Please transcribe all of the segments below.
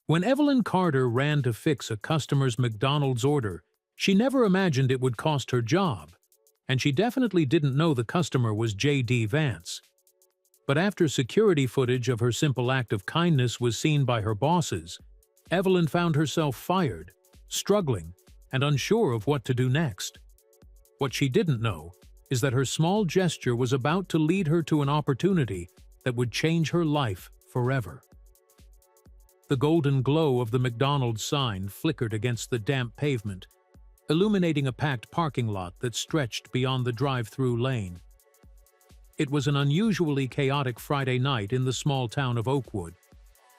When Evelyn Carter ran to fix a customer's McDonald's order, she never imagined it would cost her job, and she definitely didn't know the customer was J.D. Vance. But after security footage of her simple act of kindness was seen by her bosses, Evelyn found herself fired, struggling, and unsure of what to do next. What she didn't know is that her small gesture was about to lead her to an opportunity that would change her life forever. The golden glow of the McDonald's sign flickered against the damp pavement, illuminating a packed parking lot that stretched beyond the drive-through lane. It was an unusually chaotic Friday night in the small town of Oakwood.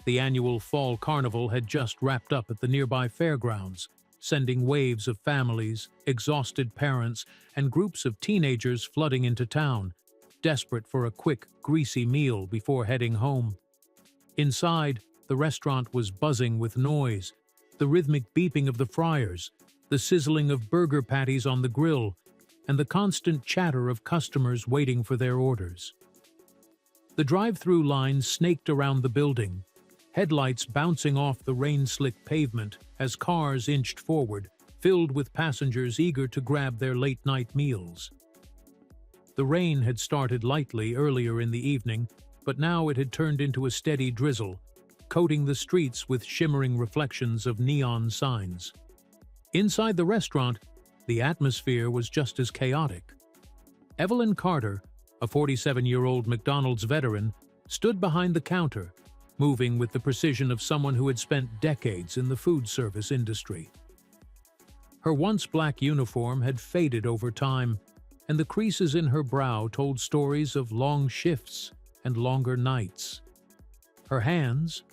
The annual fall carnival had just wrapped up at the nearby fairgrounds, sending waves of families, exhausted parents, and groups of teenagers flooding into town, desperate for a quick, greasy meal before heading home. Inside, the restaurant was buzzing with noise, the rhythmic beeping of the fryers, the sizzling of burger patties on the grill, and the constant chatter of customers waiting for their orders. The drive-through line snaked around the building, headlights bouncing off the rain-slicked pavement as cars inched forward, filled with passengers eager to grab their late-night meals. The rain had started lightly earlier in the evening, but now it had turned into a steady drizzle, coating the streets with shimmering reflections of neon signs. Inside the restaurant, the atmosphere was just as chaotic. Evelyn Carter, a 47-year-old McDonald's veteran, stood behind the counter, moving with the precision of someone who had spent decades in the food service industry. Her once black uniform had faded over time, and the creases in her brow told stories of long shifts and longer nights. Her hands,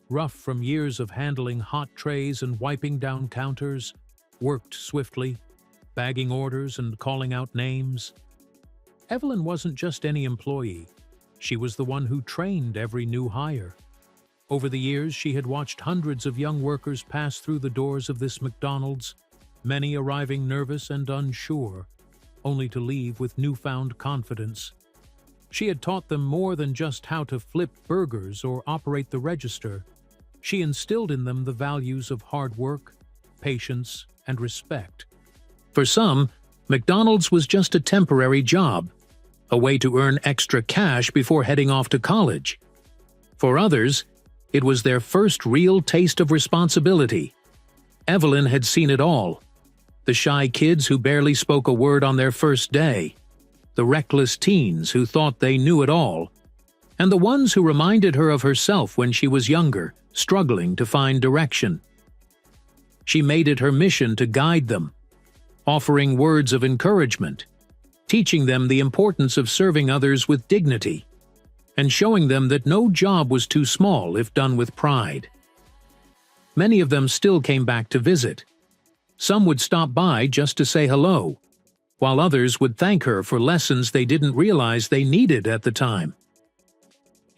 rough from years of handling hot trays and wiping down counters, worked swiftly, bagging orders and calling out names. Evelyn wasn't just any employee. She was the one who trained every new hire. Over the years, she had watched hundreds of young workers pass through the doors of this McDonald's, many arriving nervous and unsure, only to leave with newfound confidence. She had taught them more than just how to flip burgers or operate the register. She instilled in them the values of hard work, patience, and respect. For some, McDonald's was just a temporary job, a way to earn extra cash before heading off to college. For others, it was their first real taste of responsibility. Evelyn had seen it all. The shy kids who barely spoke a word on their first day, the reckless teens who thought they knew it all, and the ones who reminded her of herself when she was younger, struggling to find direction. She made it her mission to guide them, offering words of encouragement, teaching them the importance of serving others with dignity, and showing them that no job was too small if done with pride. Many of them still came back to visit. Some would stop by just to say hello, while others would thank her for lessons they didn't realize they needed at the time.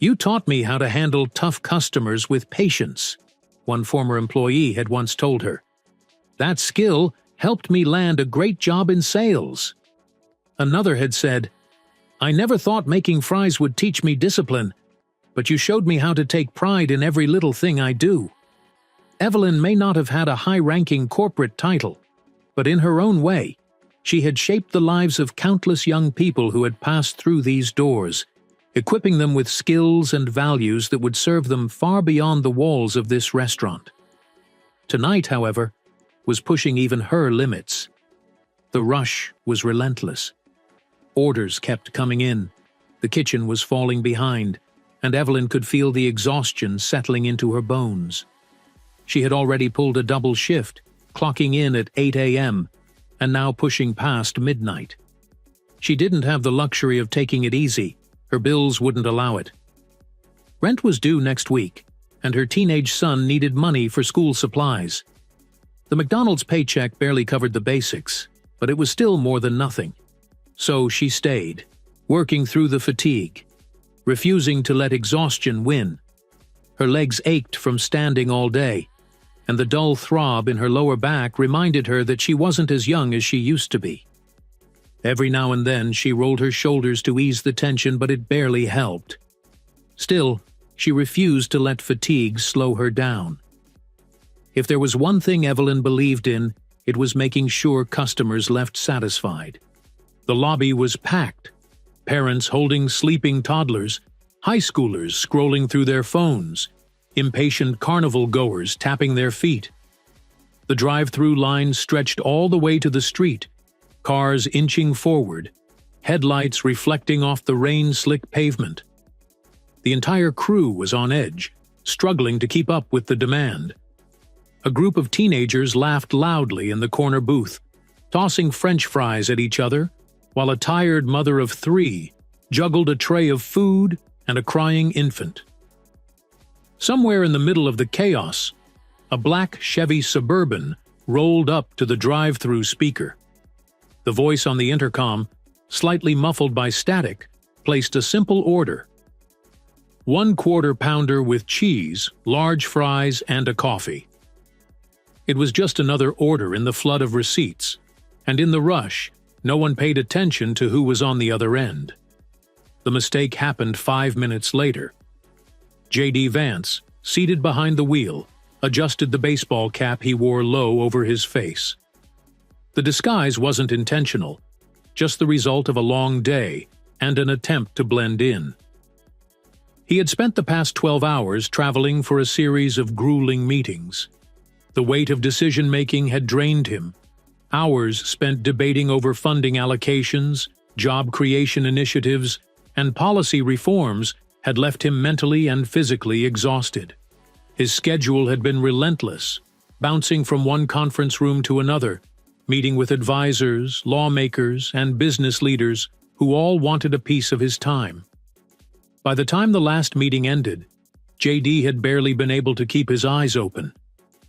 "You taught me how to handle tough customers with patience," one former employee had once told her. "That skill helped me land a great job in sales." Another had said, "I never thought making fries would teach me discipline, but you showed me how to take pride in every little thing I do." Evelyn may not have had a high-ranking corporate title, but in her own way, she had shaped the lives of countless young people who had passed through these doors, equipping them with skills and values that would serve them far beyond the walls of this restaurant. Tonight, however, was pushing even her limits. The rush was relentless. Orders kept coming in, the kitchen was falling behind, and Evelyn could feel the exhaustion settling into her bones. She had already pulled a double shift, clocking in at 8 a.m., and now pushing past midnight. She didn't have the luxury of taking it easy. Her bills wouldn't allow it. Rent was due next week, and her teenage son needed money for school supplies. The McDonald's paycheck barely covered the basics, but it was still more than nothing. So she stayed, working through the fatigue, refusing to let exhaustion win. Her legs ached from standing all day, and the dull throb in her lower back reminded her that she wasn't as young as she used to be. Every now and then she rolled her shoulders to ease the tension, but it barely helped. Still, she refused to let fatigue slow her down. If there was one thing Evelyn believed in, it was making sure customers left satisfied. The lobby was packed. Parents holding sleeping toddlers, high schoolers scrolling through their phones, impatient carnival goers tapping their feet. The drive-through line stretched all the way to the street, cars inching forward, headlights reflecting off the rain-slick pavement. The entire crew was on edge, struggling to keep up with the demand. A group of teenagers laughed loudly in the corner booth, tossing French fries at each other, while a tired mother of 3 juggled a tray of food and a crying infant. Somewhere in the middle of the chaos, a black Chevy Suburban rolled up to the drive-through speaker. The voice on the intercom, slightly muffled by static, placed a simple order: 1 quarter-pounder with cheese, large fries, and a coffee. It was just another order in the flood of receipts, and in the rush, no one paid attention to who was on the other end. The mistake happened 5 minutes later. J.D. Vance, seated behind the wheel, adjusted the baseball cap he wore low over his face. The disguise wasn't intentional, just the result of a long day and an attempt to blend in. He had spent the past 12 hours traveling for a series of grueling meetings. The weight of decision-making had drained him. Hours spent debating over funding allocations, job creation initiatives, and policy reforms had left him mentally and physically exhausted. His schedule had been relentless, bouncing from one conference room to another, meeting with advisors, lawmakers, and business leaders who all wanted a piece of his time. By the time the last meeting ended, J.D. had barely been able to keep his eyes open.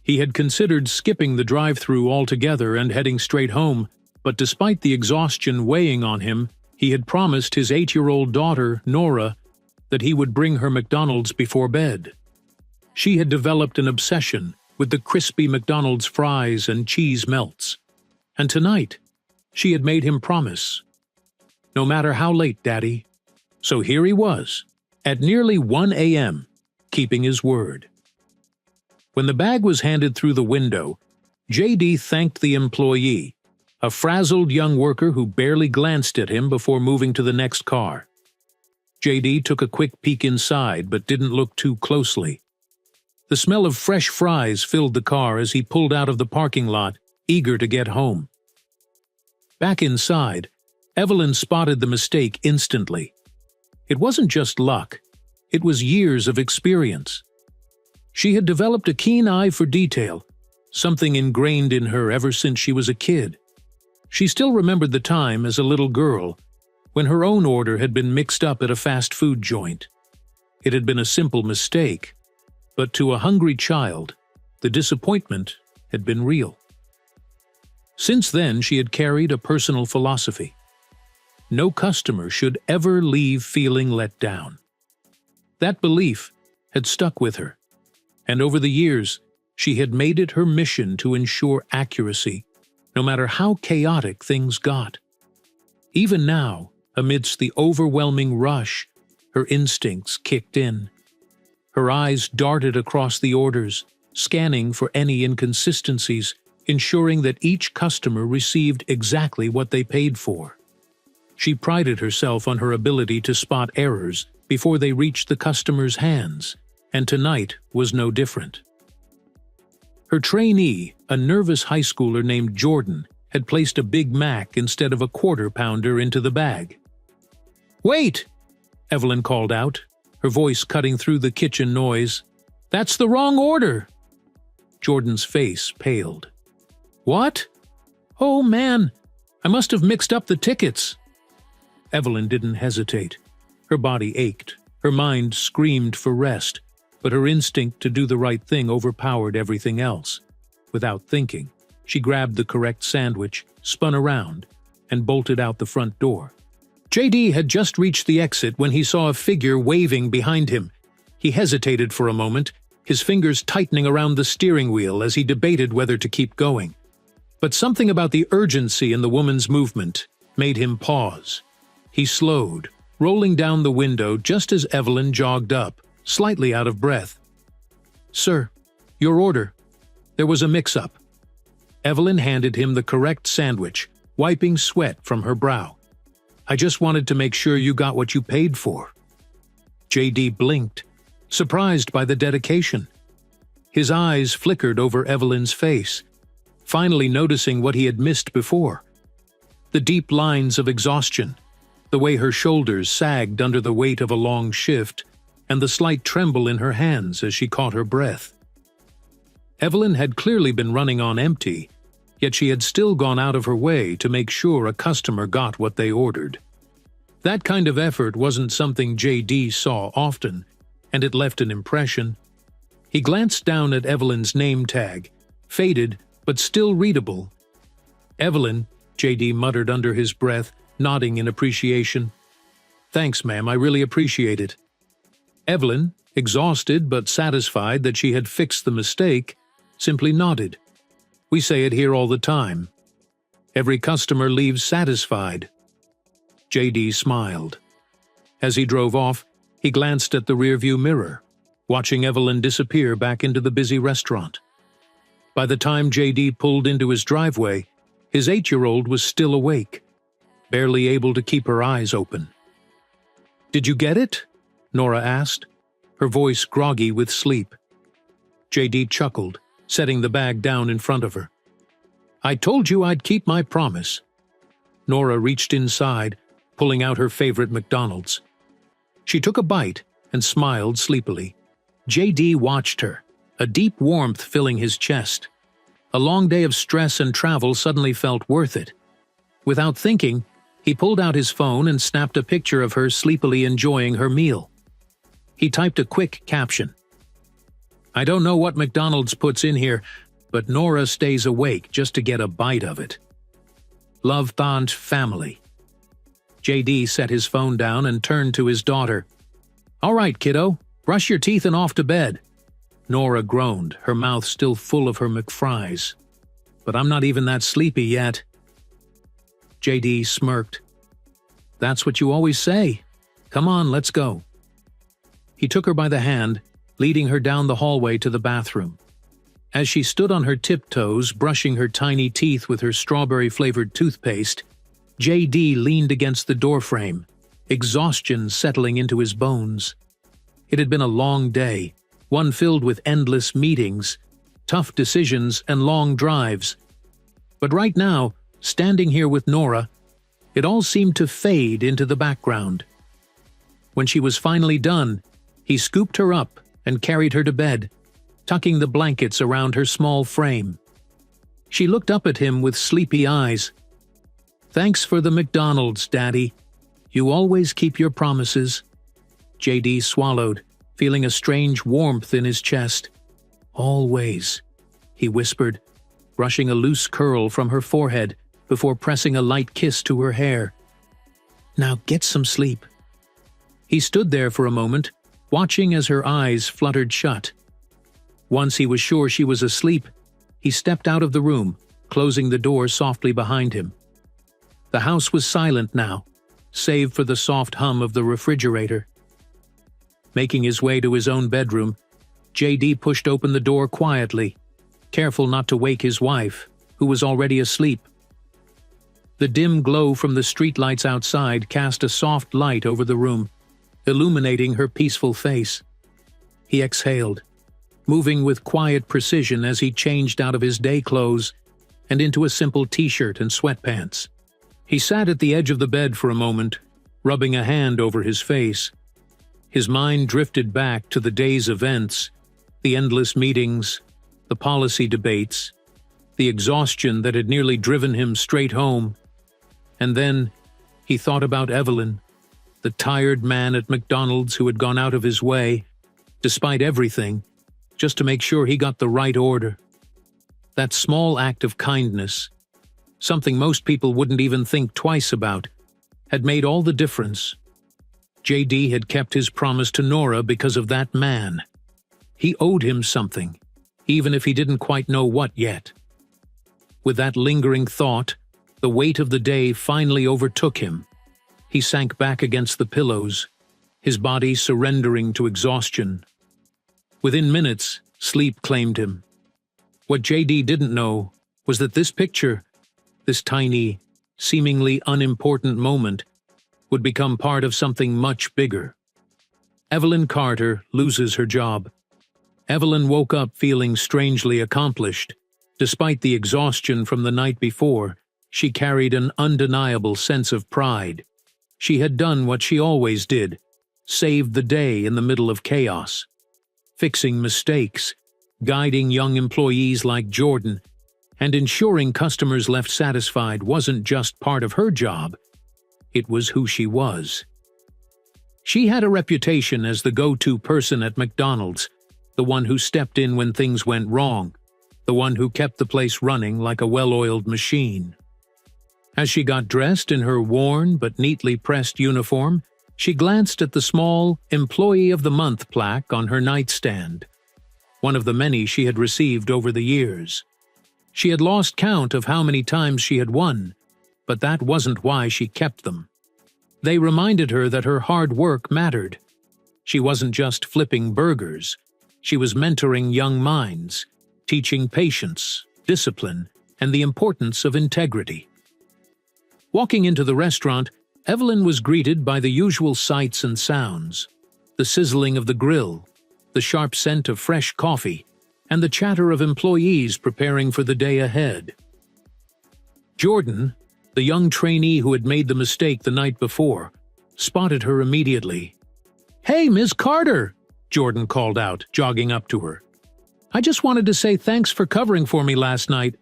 He had considered skipping the drive-through altogether and heading straight home, but despite the exhaustion weighing on him, he had promised his 8-year-old daughter, Nora, that he would bring her McDonald's before bed. She had developed an obsession with the crispy McDonald's fries and cheese melts. And tonight, she had made him promise. No matter how late, Daddy. So here he was, at nearly 1 a.m., keeping his word. When the bag was handed through the window, J.D. thanked the employee, a frazzled young worker who barely glanced at him before moving to the next car. J.D. took a quick peek inside but didn't look too closely. The smell of fresh fries filled the car as he pulled out of the parking lot, eager to get home. Back inside, Evelyn spotted the mistake instantly. It wasn't just luck, it was years of experience. She had developed a keen eye for detail, something ingrained in her ever since she was a kid. She still remembered the time as a little girl, when her own order had been mixed up at a fast food joint. It had been a simple mistake, but to a hungry child, the disappointment had been real. Since then, she had carried a personal philosophy. No customer should ever leave feeling let down. That belief had stuck with her, and over the years, she had made it her mission to ensure accuracy, no matter how chaotic things got. Even now, amidst the overwhelming rush, her instincts kicked in. Her eyes darted across the orders, scanning for any inconsistencies, ensuring that each customer received exactly what they paid for. She prided herself on her ability to spot errors before they reached the customer's hands, and tonight was no different. Her trainee, a nervous high schooler named Jordan, had placed a Big Mac instead of a quarter-pounder into the bag. "Wait!" Evelyn called out, her voice cutting through the kitchen noise. "That's the wrong order!" Jordan's face paled. "What? Oh, man, I must have mixed up the tickets." Evelyn didn't hesitate. Her body ached, her mind screamed for rest, but her instinct to do the right thing overpowered everything else. Without thinking, she grabbed the correct sandwich, spun around, and bolted out the front door. J.D. had just reached the exit when he saw a figure waving behind him. He hesitated for a moment, his fingers tightening around the steering wheel as he debated whether to keep going. But something about the urgency in the woman's movement made him pause. He slowed, rolling down the window just as Evelyn jogged up, slightly out of breath. "Sir, your order." There was a mix-up. Evelyn handed him the correct sandwich, wiping sweat from her brow. "I just wanted to make sure you got what you paid for." J.D. blinked, surprised by the dedication. His eyes flickered over Evelyn's face, finally noticing what he had missed before. The deep lines of exhaustion, the way her shoulders sagged under the weight of a long shift, and the slight tremble in her hands as she caught her breath. Evelyn had clearly been running on empty, yet she had still gone out of her way to make sure a customer got what they ordered. That kind of effort wasn't something J.D. saw often, and it left an impression. He glanced down at Evelyn's name tag, faded but still readable. "Evelyn," J.D. muttered under his breath, nodding in appreciation. "Thanks, ma'am, I really appreciate it." Evelyn, exhausted but satisfied that she had fixed the mistake, simply nodded. "We say it here all the time. Every customer leaves satisfied." J.D. smiled. As he drove off, he glanced at the rearview mirror, watching Evelyn disappear back into the busy restaurant. By the time J.D. pulled into his driveway, his 8-year-old was still awake, barely able to keep her eyes open. "Did you get it?" Nora asked, her voice groggy with sleep. J.D. chuckled, setting the bag down in front of her. "I told you I'd keep my promise." Nora reached inside, pulling out her favorite McDonald's. She took a bite and smiled sleepily. J.D. watched her, a deep warmth filling his chest. A long day of stress and travel suddenly felt worth it. Without thinking, he pulled out his phone and snapped a picture of her sleepily enjoying her meal. He typed a quick caption. "I don't know what McDonald's puts in here, but Nora stays awake just to get a bite of it. Love, Vance family." J.D. set his phone down and turned to his daughter. "All right, kiddo, brush your teeth and off to bed." Nora groaned, her mouth still full of her McFries. "But I'm not even that sleepy yet." J.D. smirked. "That's what you always say. Come on, let's go." He took her by the hand, leading her down the hallway to the bathroom. As she stood on her tiptoes, brushing her tiny teeth with her strawberry-flavored toothpaste, J.D. leaned against the doorframe, exhaustion settling into his bones. It had been a long day, one filled with endless meetings, tough decisions, and long drives. But right now, standing here with Nora, it all seemed to fade into the background. When she was finally done, he scooped her up and carried her to bed, tucking the blankets around her small frame. She looked up at him with sleepy eyes. "Thanks for the McDonald's, Daddy. You always keep your promises." J.D. swallowed, feeling a strange warmth in his chest. "Always," he whispered, brushing a loose curl from her forehead before pressing a light kiss to her hair. "Now get some sleep." He stood there for a moment, watching as her eyes fluttered shut. Once he was sure she was asleep, he stepped out of the room, closing the door softly behind him. The house was silent now, save for the soft hum of the refrigerator. Making his way to his own bedroom, J.D. pushed open the door quietly, careful not to wake his wife, who was already asleep. The dim glow from the streetlights outside cast a soft light over the room, illuminating her peaceful face. He exhaled, moving with quiet precision as he changed out of his day clothes and into a simple t-shirt and sweatpants. He sat at the edge of the bed for a moment, rubbing a hand over his face. His mind drifted back to the day's events, the endless meetings, the policy debates, the exhaustion that had nearly driven him straight home. And then he thought about Evelyn, the tired man at McDonald's who had gone out of his way, despite everything, just to make sure he got the right order. That small act of kindness, something most people wouldn't even think twice about, had made all the difference. J.D. had kept his promise to Nora because of that man. He owed him something, even if he didn't quite know what yet. With that lingering thought, the weight of the day finally overtook him. He sank back against the pillows, his body surrendering to exhaustion. Within minutes, sleep claimed him. What JD didn't know was that this picture, this tiny, seemingly unimportant moment, would become part of something much bigger. Evelyn Carter loses her job. Evelyn woke up feeling strangely accomplished. Despite the exhaustion from the night before, she carried an undeniable sense of pride. She had done what she always did, saved the day in the middle of chaos. Fixing mistakes, guiding young employees like Jordan, and ensuring customers left satisfied wasn't just part of her job, it was who she was. She had a reputation as the go-to person at McDonald's, the one who stepped in when things went wrong, the one who kept the place running like a well-oiled machine. As she got dressed in her worn but neatly pressed uniform, she glanced at the small Employee of the Month plaque on her nightstand, one of the many she had received over the years. She had lost count of how many times she had won, but that wasn't why she kept them. They reminded her that her hard work mattered. She wasn't just flipping burgers. She was mentoring young minds, teaching patience, discipline, and the importance of integrity. Walking into the restaurant, Evelyn was greeted by the usual sights and sounds: the sizzling of the grill, the sharp scent of fresh coffee, and the chatter of employees preparing for the day ahead. Jordan, the young trainee who had made the mistake the night before, spotted her immediately. "Hey, Miss Carter!" Jordan called out, jogging up to her. "I just wanted to say thanks for covering for me last night.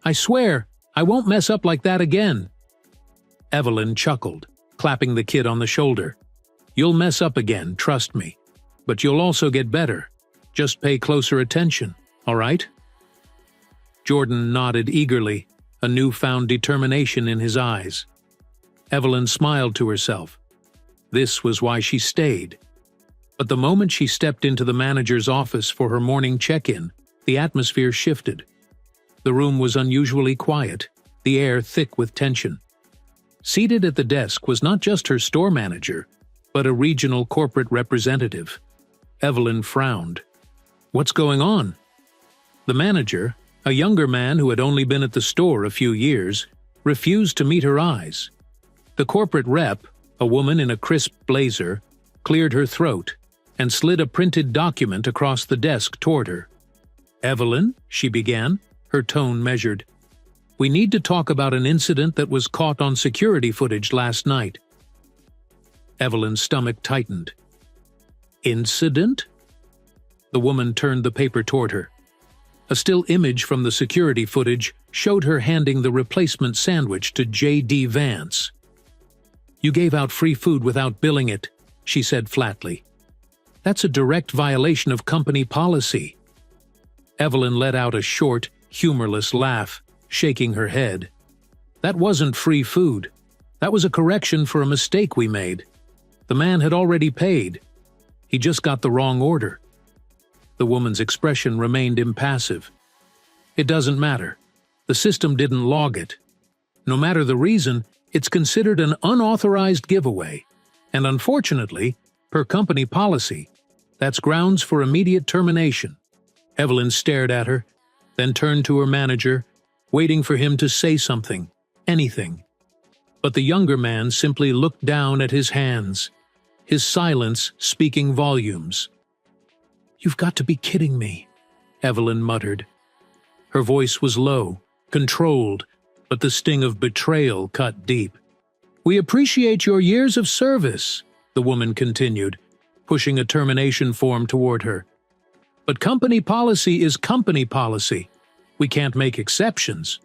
I swear, I won't mess up like that again." Evelyn chuckled, clapping the kid on the shoulder. "You'll mess up again, trust me. But you'll also get better. Just pay closer attention, all right?" Jordan nodded eagerly, a newfound determination in his eyes. Evelyn smiled to herself. This was why she stayed. But the moment she stepped into the manager's office for her morning check-in, the atmosphere shifted. The room was unusually quiet, the air thick with tension. Seated at the desk was not just her store manager, but a regional corporate representative. Evelyn frowned. "What's going on?" The manager, a younger man who had only been at the store a few years, refused to meet her eyes. The corporate rep, a woman in a crisp blazer, cleared her throat and slid a printed document across the desk toward her. "Evelyn," she began, her tone measured, "we need to talk about an incident that was caught on security footage last night." Evelyn's stomach tightened. "Incident?" The woman turned the paper toward her. A still image from the security footage showed her handing the replacement sandwich to J.D. Vance. "You gave out free food without billing it," she said flatly. "That's a direct violation of company policy." Evelyn let out a short, humorless laugh, shaking her head. "That wasn't free food. That was a correction for a mistake we made. The man had already paid. He just got the wrong order." The woman's expression remained impassive. "It doesn't matter. The system didn't log it. No matter the reason, it's considered an unauthorized giveaway. And unfortunately, per company policy, that's grounds for immediate termination." Evelyn stared at her, then turned to her manager, waiting for him to say something, anything. But the younger man simply looked down at his hands, his silence speaking volumes. "You've got to be kidding me," Evelyn muttered. Her voice was low, controlled, but the sting of betrayal cut deep. "We appreciate your years of service," the woman continued, pushing a termination form toward her. "But company policy is company policy. We can't make exceptions."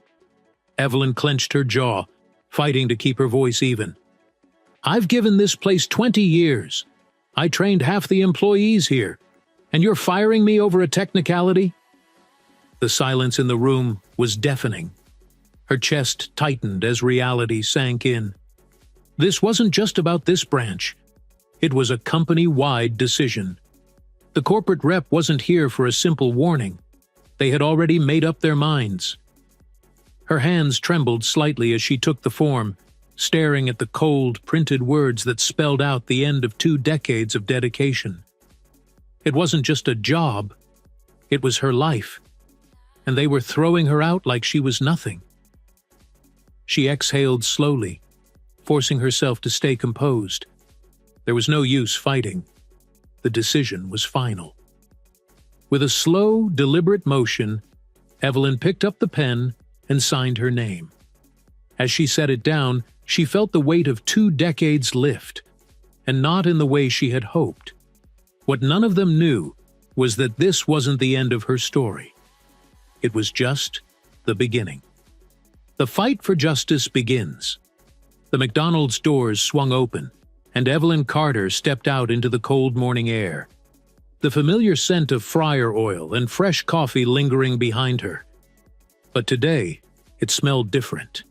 Evelyn clenched her jaw, fighting to keep her voice even. "I've given this place 20 years. I trained half the employees here. And you're firing me over a technicality?" The silence in the room was deafening. Her chest tightened as reality sank in. This wasn't just about this branch. It was a company-wide decision. The corporate rep wasn't here for a simple warning. They had already made up their minds. Her hands trembled slightly as she took the form, staring at the cold, printed words that spelled out the end of 2 decades of dedication. It wasn't just a job, it was her life. and they were throwing her out like she was nothing. She exhaled slowly, forcing herself to stay composed. There was no use fighting. The decision was final. With a slow, deliberate motion, Evelyn picked up the pen and signed her name. As she set it down, she felt the weight of 2 decades lift, and not in the way she had hoped. What none of them knew was that this wasn't the end of her story. It was just the beginning. The fight for justice begins. The McDonald's doors swung open, and Evelyn Carter stepped out into the cold morning air, the familiar scent of fryer oil and fresh coffee lingering behind her. But today, it smelled different.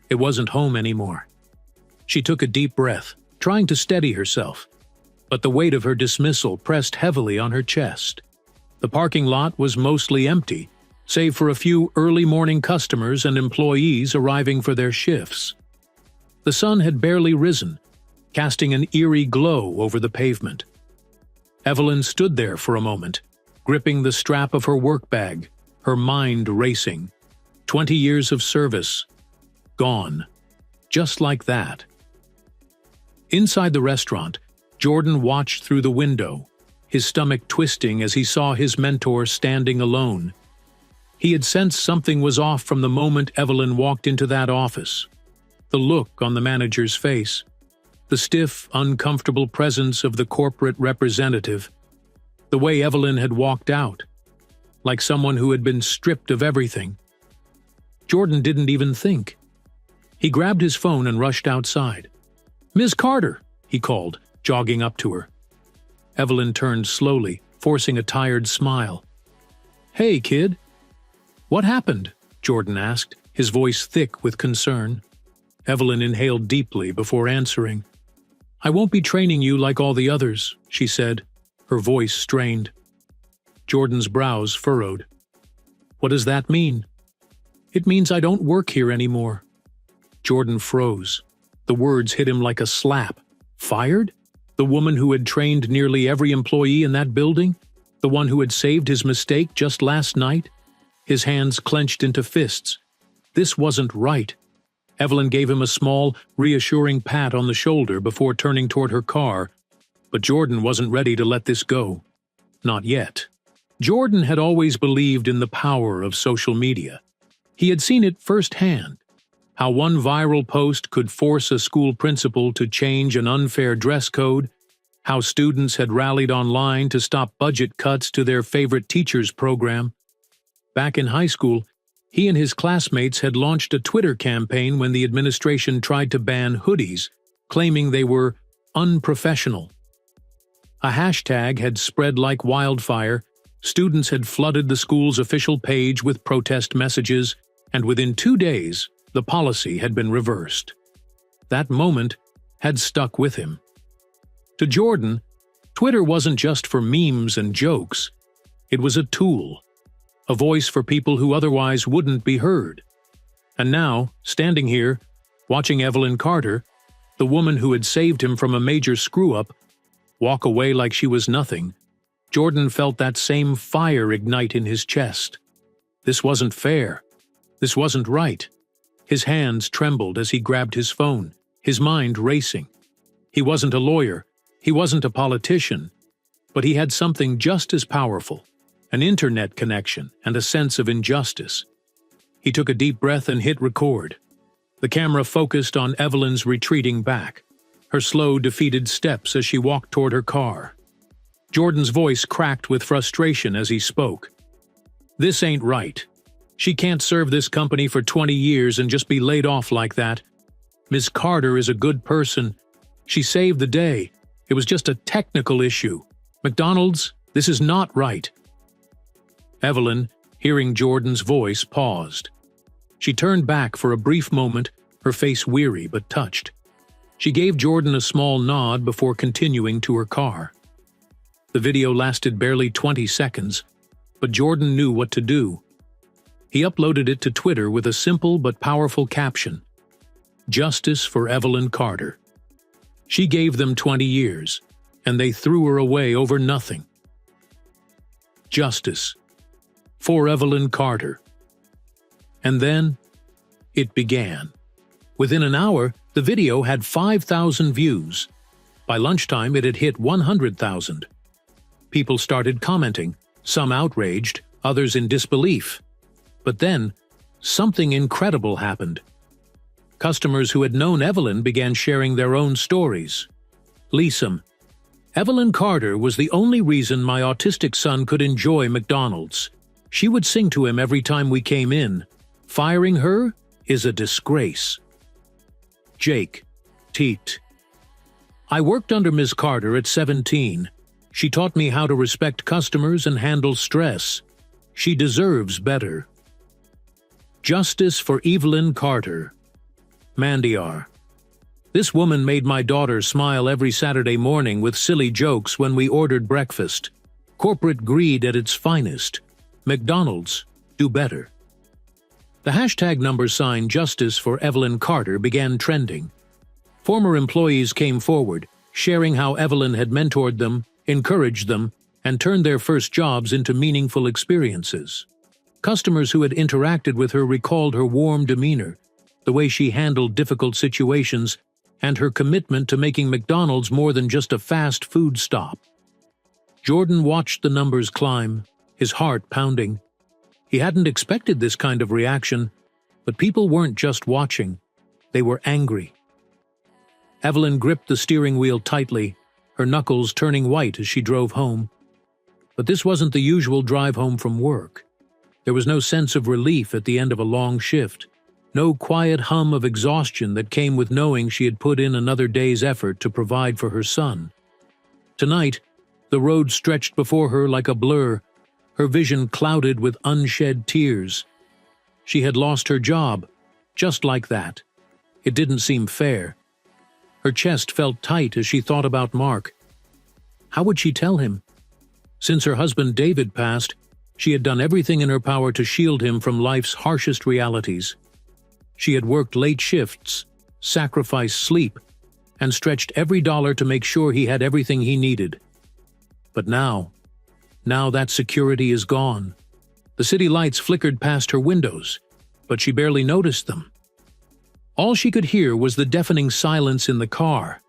It wasn't home anymore. She took a deep breath, trying to steady herself, but the weight of her dismissal pressed heavily on her chest. The parking lot was mostly empty, save for a few early morning customers and employees arriving for their shifts. The sun had barely risen, casting an eerie glow over the pavement. Evelyn stood there for a moment, gripping the strap of her work bag, her mind racing. 20 years of service, gone, just like that. Inside the restaurant, Jordan watched through the window, his stomach twisting as he saw his mentor standing alone. He had sensed something was off from the moment Evelyn walked into that office. The look on the manager's face, the stiff, uncomfortable presence of the corporate representative, the way Evelyn had walked out, like someone who had been stripped of everything. Jordan didn't even think. He grabbed his phone and rushed outside. "Ms. Carter," he called, jogging up to her. Evelyn turned slowly, forcing a tired smile. "Hey, kid." "What happened?" Jordan asked, his voice thick with concern. Evelyn inhaled deeply before answering. "I won't be training you like all the others," she said, her voice strained. Jordan's brows furrowed. "What does that mean?" "It means I don't work here anymore." Jordan froze. The words hit him like a slap. Fired? The woman who had trained nearly every employee in that building? The one who had saved his mistake just last night? His hands clenched into fists. This wasn't right. Evelyn gave him a small, reassuring pat on the shoulder before turning toward her car, but Jordan wasn't ready to let this go. Not yet. Jordan had always believed in the power of social media. He had seen it firsthand, how one viral post could force a school principal to change an unfair dress code, how students had rallied online to stop budget cuts to their favorite teacher's program. Back in high school, he and his classmates had launched a Twitter campaign when the administration tried to ban hoodies, claiming they were unprofessional. A hashtag had spread like wildfire, students had flooded the school's official page with protest messages, and within 2 days, the policy had been reversed. That moment had stuck with him. To Jordan, Twitter wasn't just for memes and jokes. It was a tool, a voice for people who otherwise wouldn't be heard. And now, standing here, watching Evelyn Carter, the woman who had saved him from a major screw-up, walk away like she was nothing, Jordan felt that same fire ignite in his chest. This wasn't fair. This wasn't right. His hands trembled as he grabbed his phone, his mind racing. He wasn't a lawyer. He wasn't a politician. But he had something just as powerful, an internet connection and a sense of injustice. He took a deep breath and hit record. The camera focused on Evelyn's retreating back, her slow, defeated steps as she walked toward her car. Jordan's voice cracked with frustration as he spoke. "This ain't right. She can't serve this company for 20 years and just be laid off like that. Ms. Carter is a good person. She saved the day. It was just a technical issue. McDonald's, this is not right." Evelyn, hearing Jordan's voice, paused. She turned back for a brief moment, her face weary but touched. She gave Jordan a small nod before continuing to her car. The video lasted barely 20 seconds, but Jordan knew what to do. He uploaded it to Twitter with a simple but powerful caption: "Justice for Evelyn Carter." She gave them 20 years, and they threw her away over nothing. Justice. for Evelyn Carter. And then, it began. Within an hour, the video had 5,000 views. By lunchtime, it had hit 100,000. People started commenting, some outraged, others in disbelief. But then, something incredible happened. Customers who had known Evelyn began sharing their own stories. Lisa: Evelyn Carter was the only reason my autistic son could enjoy McDonald's. She would sing to him every time we came in. Firing her is a disgrace. Jake: Teat. I worked under Ms. Carter at 17. She taught me how to respect customers and handle stress. She deserves better. Justice for Evelyn Carter. Mandiar: This woman made my daughter smile every Saturday morning with silly jokes when we ordered breakfast. Corporate greed at its finest. McDonald's, do better. The hashtag #sign Justice for Evelyn Carter began trending. Former employees came forward, sharing how Evelyn had mentored them, encouraged them, and turned their first jobs into meaningful experiences. Customers who had interacted with her recalled her warm demeanor, the way she handled difficult situations, and her commitment to making McDonald's more than just a fast food stop. Jordan watched the numbers climb, his heart pounding. He hadn't expected this kind of reaction, but people weren't just watching, they were angry. Evelyn gripped the steering wheel tightly, her knuckles turning white as she drove home. But this wasn't the usual drive home from work. There was no sense of relief at the end of a long shift. No quiet hum of exhaustion that came with knowing she had put in another day's effort to provide for her son. Tonight, the road stretched before her like a blur, her vision clouded with unshed tears. She had lost her job, just like that. It didn't seem fair. Her chest felt tight as she thought about Mark. How would she tell him? Since her husband David passed, she had done everything in her power to shield him from life's harshest realities. She had worked late shifts, sacrificed sleep, and stretched every dollar to make sure he had everything he needed. But now that security is gone. The city lights flickered past her windows, but she barely noticed them. All she could hear was the deafening silence in the car,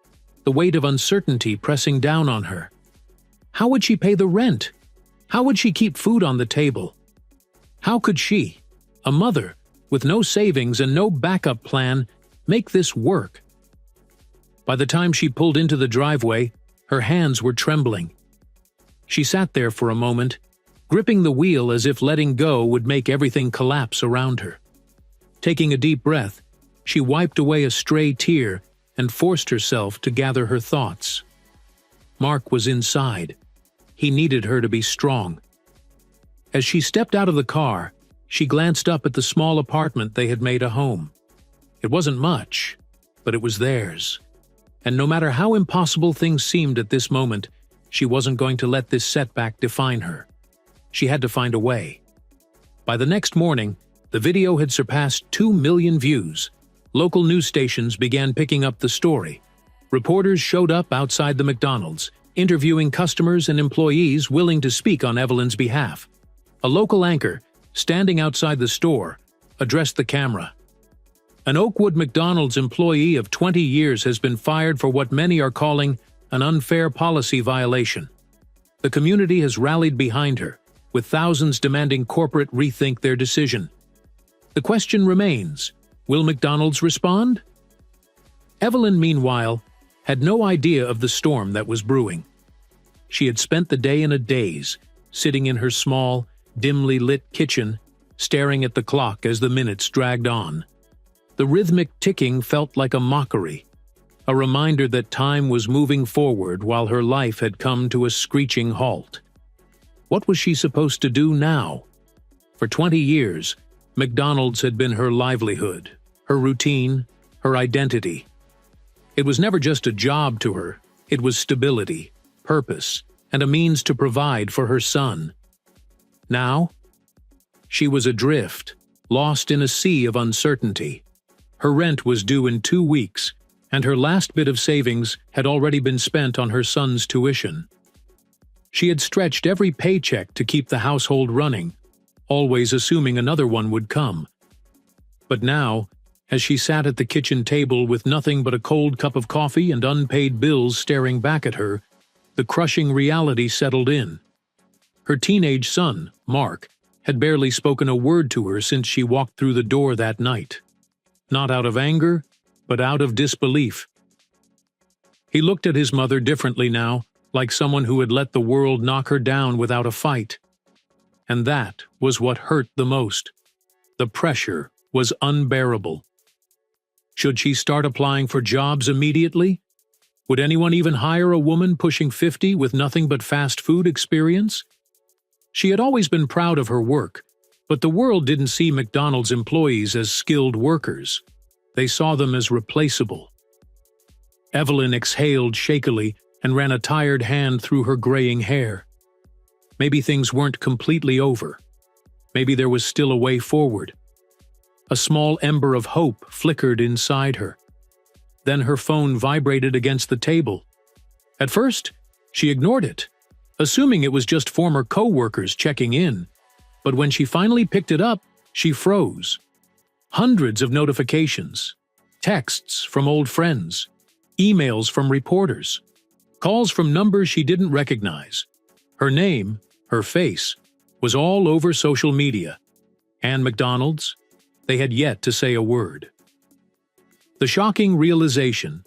the weight of uncertainty pressing down on her. How would she pay the rent? How would she keep food on the table? How could she, a mother, with no savings and no backup plan, make this work? By the time she pulled into the driveway, her hands were trembling. She sat there for a moment, gripping the wheel as if letting go would make everything collapse around her. Taking a deep breath, she wiped away a stray tear and forced herself to gather her thoughts. Mark was inside. He needed her to be strong. As she stepped out of the car, she glanced up at the small apartment they had made a home. It wasn't much, but it was theirs. And no matter how impossible things seemed at this moment, she wasn't going to let this setback define her. She had to find a way. By the next morning, the video had surpassed 2 million views. Local news stations began picking up the story. Reporters showed up outside the McDonald's, interviewing customers and employees willing to speak on Evelyn's behalf. A local anchor, standing outside the store, addressed the camera. An Oakwood McDonald's employee of 20 years has been fired for what many are calling an unfair policy violation. The community has rallied behind her, with thousands demanding corporate rethink their decision. The question remains, will McDonald's respond? Evelyn, meanwhile, had no idea of the storm that was brewing. She had spent the day in a daze, sitting in her small, dimly lit kitchen, staring at the clock as the minutes dragged on. The rhythmic ticking felt like a mockery, a reminder that time was moving forward while her life had come to a screeching halt. What was she supposed to do now? For 20 years, McDonald's had been her livelihood, her routine, her identity. It was never just a job to her, it was stability, purpose, and a means to provide for her son. Now, she was adrift, lost in a sea of uncertainty. Her rent was due in 2 weeks, and her last bit of savings had already been spent on her son's tuition. She had stretched every paycheck to keep the household running, always assuming another one would come. But now, as she sat at the kitchen table with nothing but a cold cup of coffee and unpaid bills staring back at her, the crushing reality settled in. Her teenage son, Mark, had barely spoken a word to her since she walked through the door that night. Not out of anger, but out of disbelief. He looked at his mother differently now, like someone who had let the world knock her down without a fight. And that was what hurt the most. The pressure was unbearable. Should she start applying for jobs immediately? Would anyone even hire a woman pushing 50 with nothing but fast food experience? She had always been proud of her work, but the world didn't see McDonald's employees as skilled workers. They saw them as replaceable. Evelyn exhaled shakily and ran a tired hand through her graying hair. Maybe things weren't completely over. Maybe there was still a way forward. A small ember of hope flickered inside her. Then her phone vibrated against the table. At first, she ignored it, assuming it was just former co-workers checking in. But when she finally picked it up, she froze. Hundreds of notifications, texts from old friends, emails from reporters, calls from numbers she didn't recognize. Her name, her face, was all over social media. And McDonald's? They had yet to say a word. The shocking realization.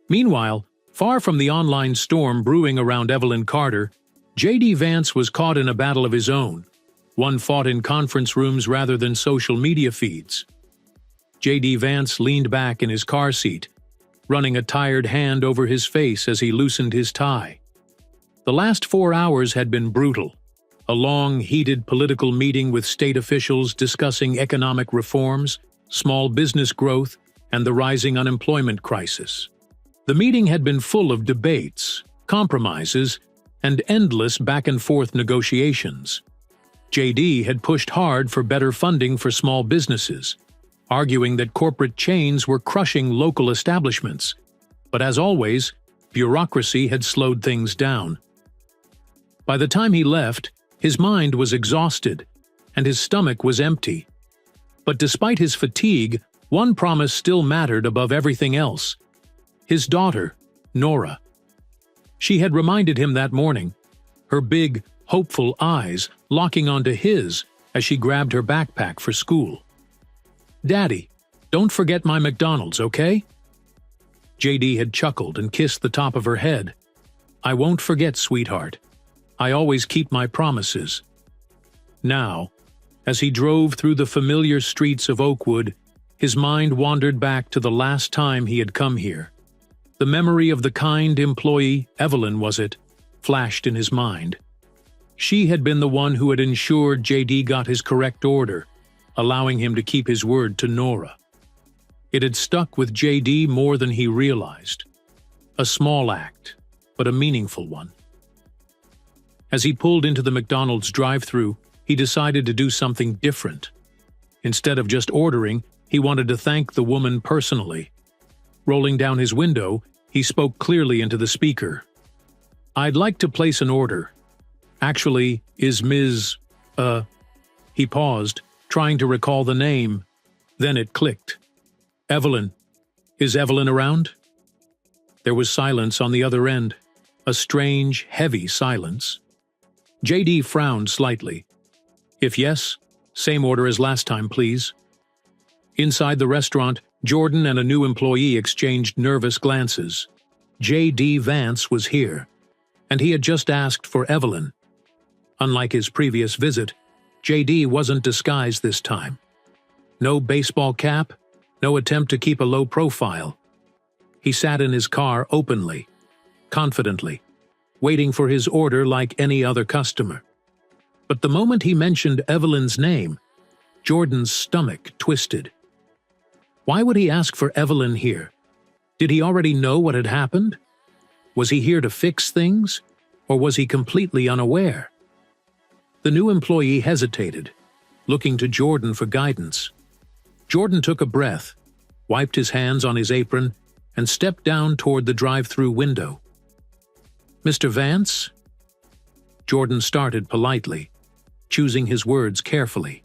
Meanwhile, far from the online storm brewing around Evelyn Carter, J.D. Vance was caught in a battle of his own, one fought in conference rooms rather than social media feeds. J.D. Vance leaned back in his car seat, running a tired hand over his face as he loosened his tie. The last 4 hours had been brutal. A long, heated political meeting with state officials discussing economic reforms, small business growth, and the rising unemployment crisis. The meeting had been full of debates, compromises, and endless back-and-forth negotiations. JD had pushed hard for better funding for small businesses, arguing that corporate chains were crushing local establishments. But as always, bureaucracy had slowed things down. By the time he left, his mind was exhausted, and his stomach was empty. But despite his fatigue, one promise still mattered above everything else. His daughter, Nora. She had reminded him that morning, her big, hopeful eyes locking onto his as she grabbed her backpack for school. "Daddy, don't forget my McDonald's, okay?" JD had chuckled and kissed the top of her head. "I won't forget, sweetheart. I always keep my promises." Now, as he drove through the familiar streets of Oakwood, his mind wandered back to the last time he had come here. The memory of the kind employee, Evelyn was it, flashed in his mind. She had been the one who had ensured JD got his correct order, allowing him to keep his word to Nora. It had stuck with JD more than he realized. A small act, but a meaningful one. As he pulled into the McDonald's drive-thru, he decided to do something different. Instead of just ordering, he wanted to thank the woman personally. Rolling down his window, he spoke clearly into the speaker. "I'd like to place an order. Actually, is Ms. He paused, trying to recall the name. Then it clicked. "Evelyn. Is Evelyn around?" There was silence on the other end. A strange, heavy silence. JD frowned slightly. "If yes, same order as last time, please." Inside the restaurant, Jordan and a new employee exchanged nervous glances. J.D. Vance was here, and he had just asked for Evelyn. Unlike his previous visit, J.D. wasn't disguised this time. No baseball cap, no attempt to keep a low profile. He sat in his car openly, confidently, waiting for his order like any other customer. But the moment he mentioned Evelyn's name, Jordan's stomach twisted. Why would he ask for Evelyn here? Did he already know what had happened? Was he here to fix things, or was he completely unaware? The new employee hesitated, looking to Jordan for guidance. Jordan took a breath, wiped his hands on his apron, and stepped down toward the drive-thru window. "Mr. Vance?" Jordan started politely. choosing his words carefully.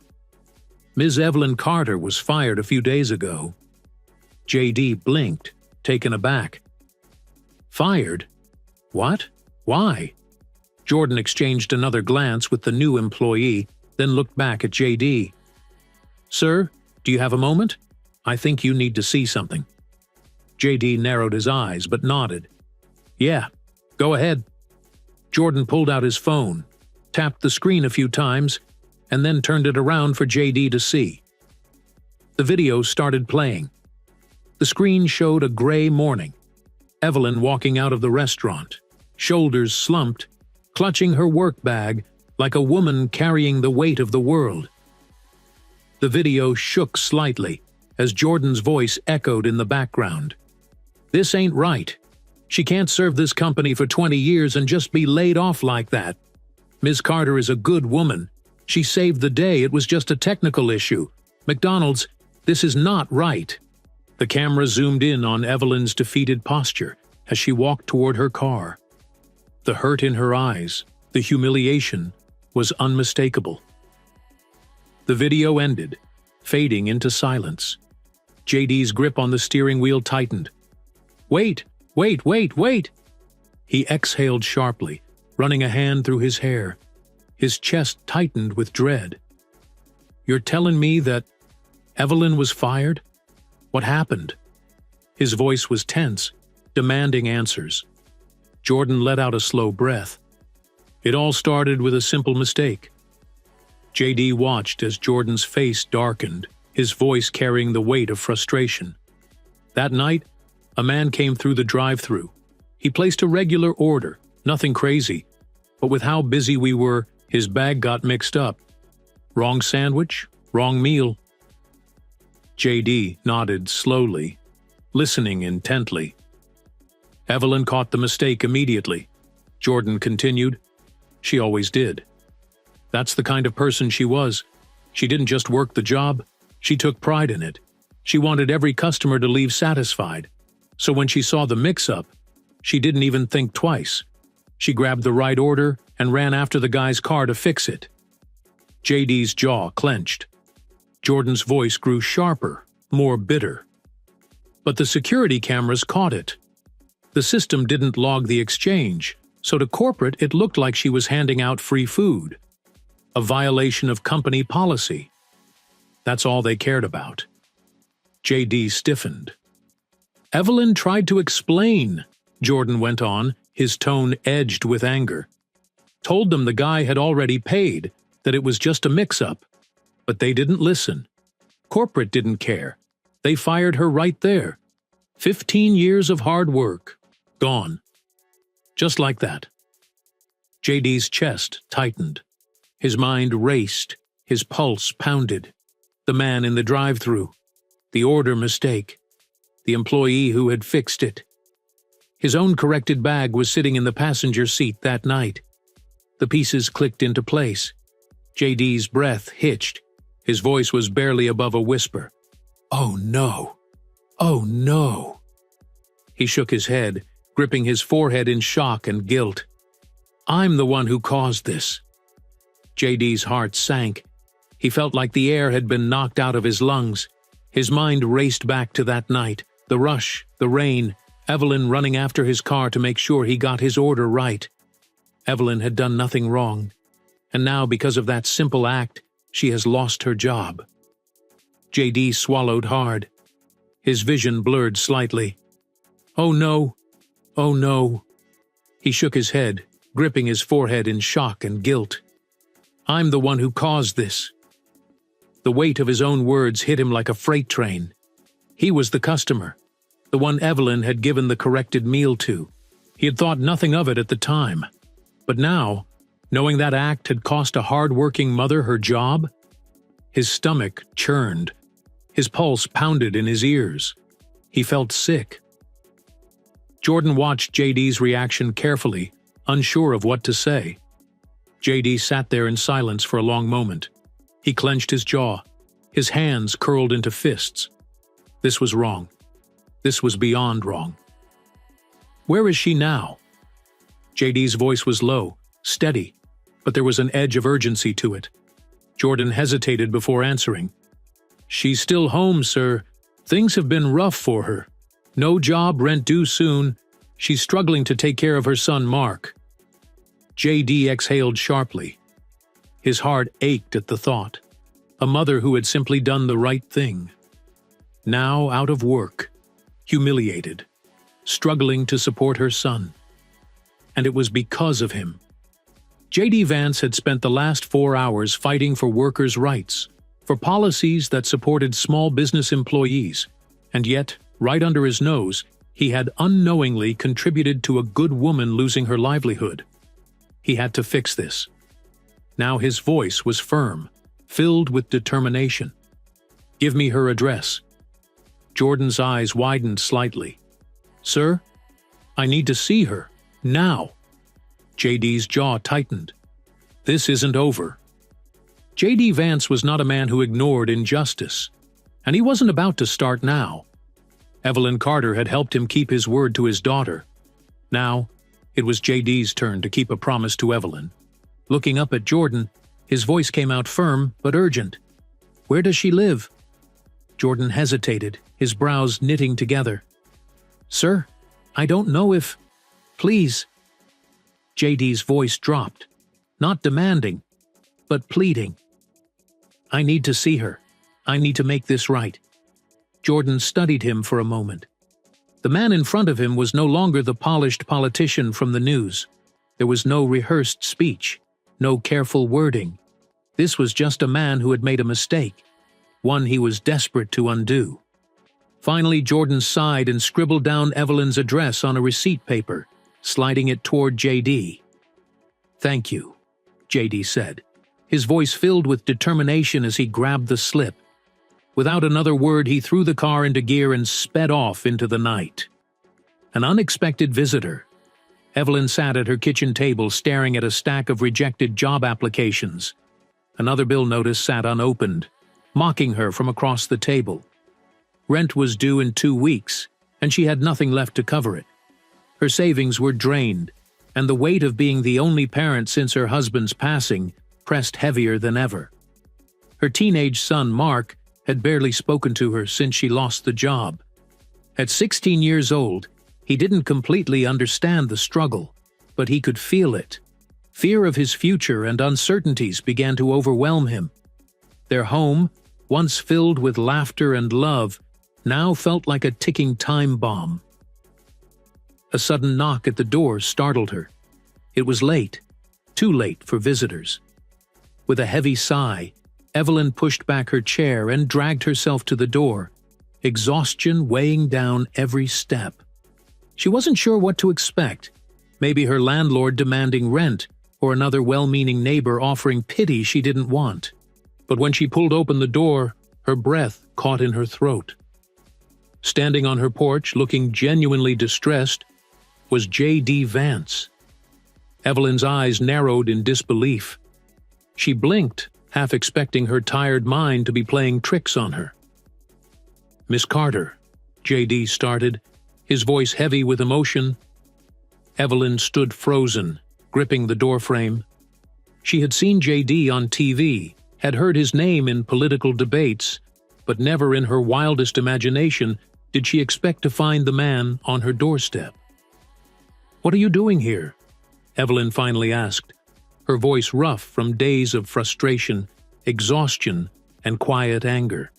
Ms. Evelyn Carter was fired a few days ago. J.D. blinked, taken aback. Fired? What? Why? Jordan exchanged another glance with the new employee, then looked back at J.D. Sir, do you have a moment? I think you need to see something. J.D. narrowed his eyes but nodded. Yeah, go ahead. Jordan pulled out his phone, tapped the screen a few times, and then turned it around for J.D. to see. The video started playing. The screen showed a gray morning. Evelyn walking out of the restaurant, shoulders slumped, clutching her work bag like a woman carrying the weight of the world. The video shook slightly as Jordan's voice echoed in the background. This ain't right. She can't serve this company for 20 years and just be laid off like that. Ms. Carter is a good woman. She saved the day. It was just a technical issue. McDonald's, this is not right. The camera zoomed in on Evelyn's defeated posture as she walked toward her car. The hurt in her eyes, the humiliation, was unmistakable. The video ended, fading into silence. J.D.'s grip on the steering wheel tightened. Wait! Wait, wait, wait! He exhaled sharply, running a hand through his hair. His chest tightened with dread. You're telling me that Evelyn was fired? What happened? His voice was tense, demanding answers. Jordan let out a slow breath. It all started with a simple mistake. J.D. watched as Jordan's face darkened, his voice carrying the weight of frustration. That night, a man came through the drive-thru. He placed a regular order, nothing crazy, but with how busy we were, his bag got mixed up. Wrong sandwich, wrong meal. J.D. nodded slowly, listening intently. Evelyn caught the mistake immediately. Jordan continued. She always did. That's the kind of person she was. She didn't just work the job, she took pride in it. She wanted every customer to leave satisfied. So when she saw the mix-up, she didn't even think twice. She grabbed the right order and ran after the guy's car to fix it. J.D.'s jaw clenched. Jordan's voice grew sharper, more bitter. But the security cameras caught it. The system didn't log the exchange, so to corporate it looked like she was handing out free food. A violation of company policy. That's all they cared about. J.D. stiffened. Evelyn tried to explain, Jordan went on, his tone edged with anger. Told them the guy had already paid, that it was just a mix-up. But they didn't listen. Corporate didn't care. They fired her right there. 15 years of hard work. Gone. Just like that. J.D.'s chest tightened. His mind raced. His pulse pounded. The man in the drive-thru. The order mistake. The employee who had fixed it. His own corrected bag was sitting in the passenger seat that night. The pieces clicked into place. J.D.'s breath hitched. His voice was barely above a whisper. Oh no! Oh no! He shook his head, gripping his forehead in shock and guilt. I'm the one who caused this. J.D.'s heart sank. He felt like the air had been knocked out of his lungs. His mind raced back to that night, the rush, the rain, Evelyn running after his car to make sure he got his order right. Evelyn had done nothing wrong, and now because of that simple act, she has lost her job. J.D. swallowed hard. His vision blurred slightly. Oh no! Oh no! He shook his head, gripping his forehead in shock and guilt. I'm the one who caused this. The weight of his own words hit him like a freight train. He was the customer, the one Evelyn had given the corrected meal to. He had thought nothing of it at the time. But now, knowing that act had cost a hard-working mother her job, his stomach churned. His pulse pounded in his ears. He felt sick. Jordan watched J.D.'s reaction carefully, unsure of what to say. J.D. sat there in silence for a long moment. He clenched his jaw. His hands curled into fists. This was wrong. This was beyond wrong. Where is she now? J.D.'s voice was low, steady. but there was an edge of urgency to it. Jordan hesitated before answering. "She's still home, sir. Things have been rough for her. No job, rent due soon. She's struggling to take care of her son, Mark." J.D. exhaled sharply. His heart ached at the thought. A mother who had simply done the right thing. Now out of work, humiliated, struggling to support her son. And it was because of him. J.D. Vance had spent the last 4 hours fighting for workers' rights, for policies that supported small business employees, and yet, right under his nose, he had unknowingly contributed to a good woman losing her livelihood. He had to fix this. Now his voice was firm, filled with determination. "Give me her address." Jordan's eyes widened slightly. "Sir, I need to see her, now." J.D.'s jaw tightened. This isn't over. J.D. Vance was not a man who ignored injustice, and he wasn't about to start now. Evelyn Carter had helped him keep his word to his daughter. Now, it was J.D.'s turn to keep a promise to Evelyn. Looking up at Jordan, his voice came out firm but urgent. "Where does she live?" Jordan hesitated, his brows knitting together. "Sir, I don't know if... Please." J.D.'s voice dropped, not demanding, but pleading. "I need to see her. I need to make this right." Jordan studied him for a moment. The man in front of him was no longer the polished politician from the news. There was no rehearsed speech, no careful wording. This was just a man who had made a mistake, one he was desperate to undo. Finally, Jordan sighed and scribbled down Evelyn's address on a receipt paper, sliding it toward J.D. "Thank you," J.D. said, his voice filled with determination as he grabbed the slip. Without another word, he threw the car into gear and sped off into the night. An unexpected visitor. Evelyn sat at her kitchen table staring at a stack of rejected job applications. Another bill notice sat unopened, mocking her from across the table. Rent was due in 2 weeks, and she had nothing left to cover it. Her savings were drained, and the weight of being the only parent since her husband's passing pressed heavier than ever. Her teenage son, Mark, had barely spoken to her since she lost the job. At 16 years old, he didn't completely understand the struggle, but he could feel it. Fear of his future and uncertainties began to overwhelm him. Their home, once filled with laughter and love, now felt like a ticking time bomb. A sudden knock at the door startled her. It was late, too late for visitors. With a heavy sigh, Evelyn pushed back her chair and dragged herself to the door, exhaustion weighing down every step. She wasn't sure what to expect. Maybe her landlord demanding rent, or another well-meaning neighbor offering pity she didn't want. But when she pulled open the door, her breath caught in her throat. Standing on her porch, looking genuinely distressed, was J.D. Vance. Evelyn's eyes narrowed in disbelief. She blinked, half expecting her tired mind to be playing tricks on her. "Miss Carter," J.D. started, his voice heavy with emotion. Evelyn stood frozen, gripping the doorframe. She had seen J.D. on TV, had heard his name in political debates, but never in her wildest imagination did she expect to find the man on her doorstep. "What are you doing here?" Evelyn finally asked, her voice rough from days of frustration, exhaustion, and quiet anger.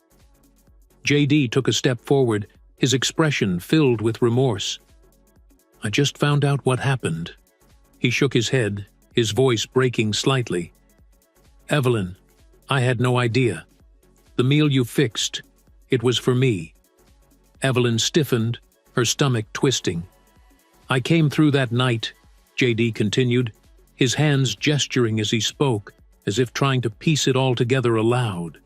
J.D. took a step forward, his expression filled with remorse. "I just found out what happened." He shook his head, his voice breaking slightly. "Evelyn, I had no idea. The meal you fixed, it was for me." Evelyn stiffened, her stomach twisting. "I came through that night," J.D. continued, his hands gesturing as he spoke, as if trying to piece it all together aloud.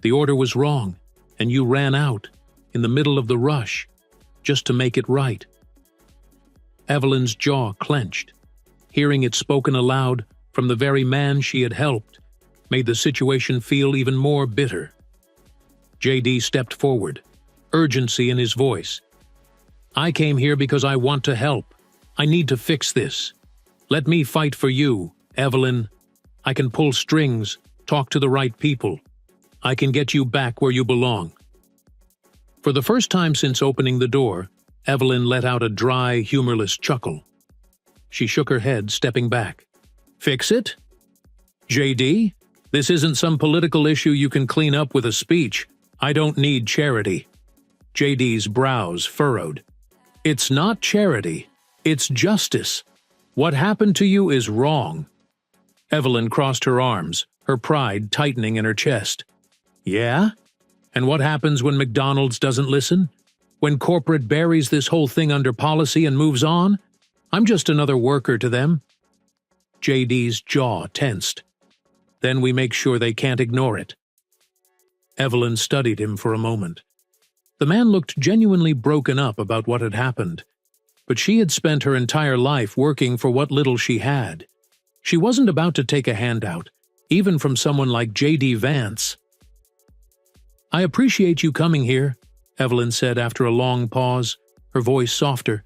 "The order was wrong, and you ran out, in the middle of the rush, just to make it right." Evelyn's jaw clenched. Hearing it spoken aloud from the very man she had helped made the situation feel even more bitter. J.D. stepped forward, urgency in his voice. "I came here because I want to help. I need to fix this. Let me fight for you, Evelyn, I can pull strings, talk to the right people. I can get you back where you belong." For the first time since opening the door, Evelyn let out a dry, humorless chuckle. She shook her head, stepping back. "Fix it? JD, this isn't some political issue you can clean up with a speech. I don't need charity." JD's brows furrowed. "It's not charity. It's justice. What happened to you is wrong." Evelyn crossed her arms, her pride tightening in her chest. "Yeah? And what happens when McDonald's doesn't listen? When corporate buries this whole thing under policy and moves on? I'm just another worker to them." JD's jaw tensed. "Then we make sure they can't ignore it." Evelyn studied him for a moment. The man looked genuinely broken up about what had happened, but she had spent her entire life working for what little she had. She wasn't about to take a handout, even from someone like J.D. Vance. "I appreciate you coming here," Evelyn said after a long pause, her voice softer.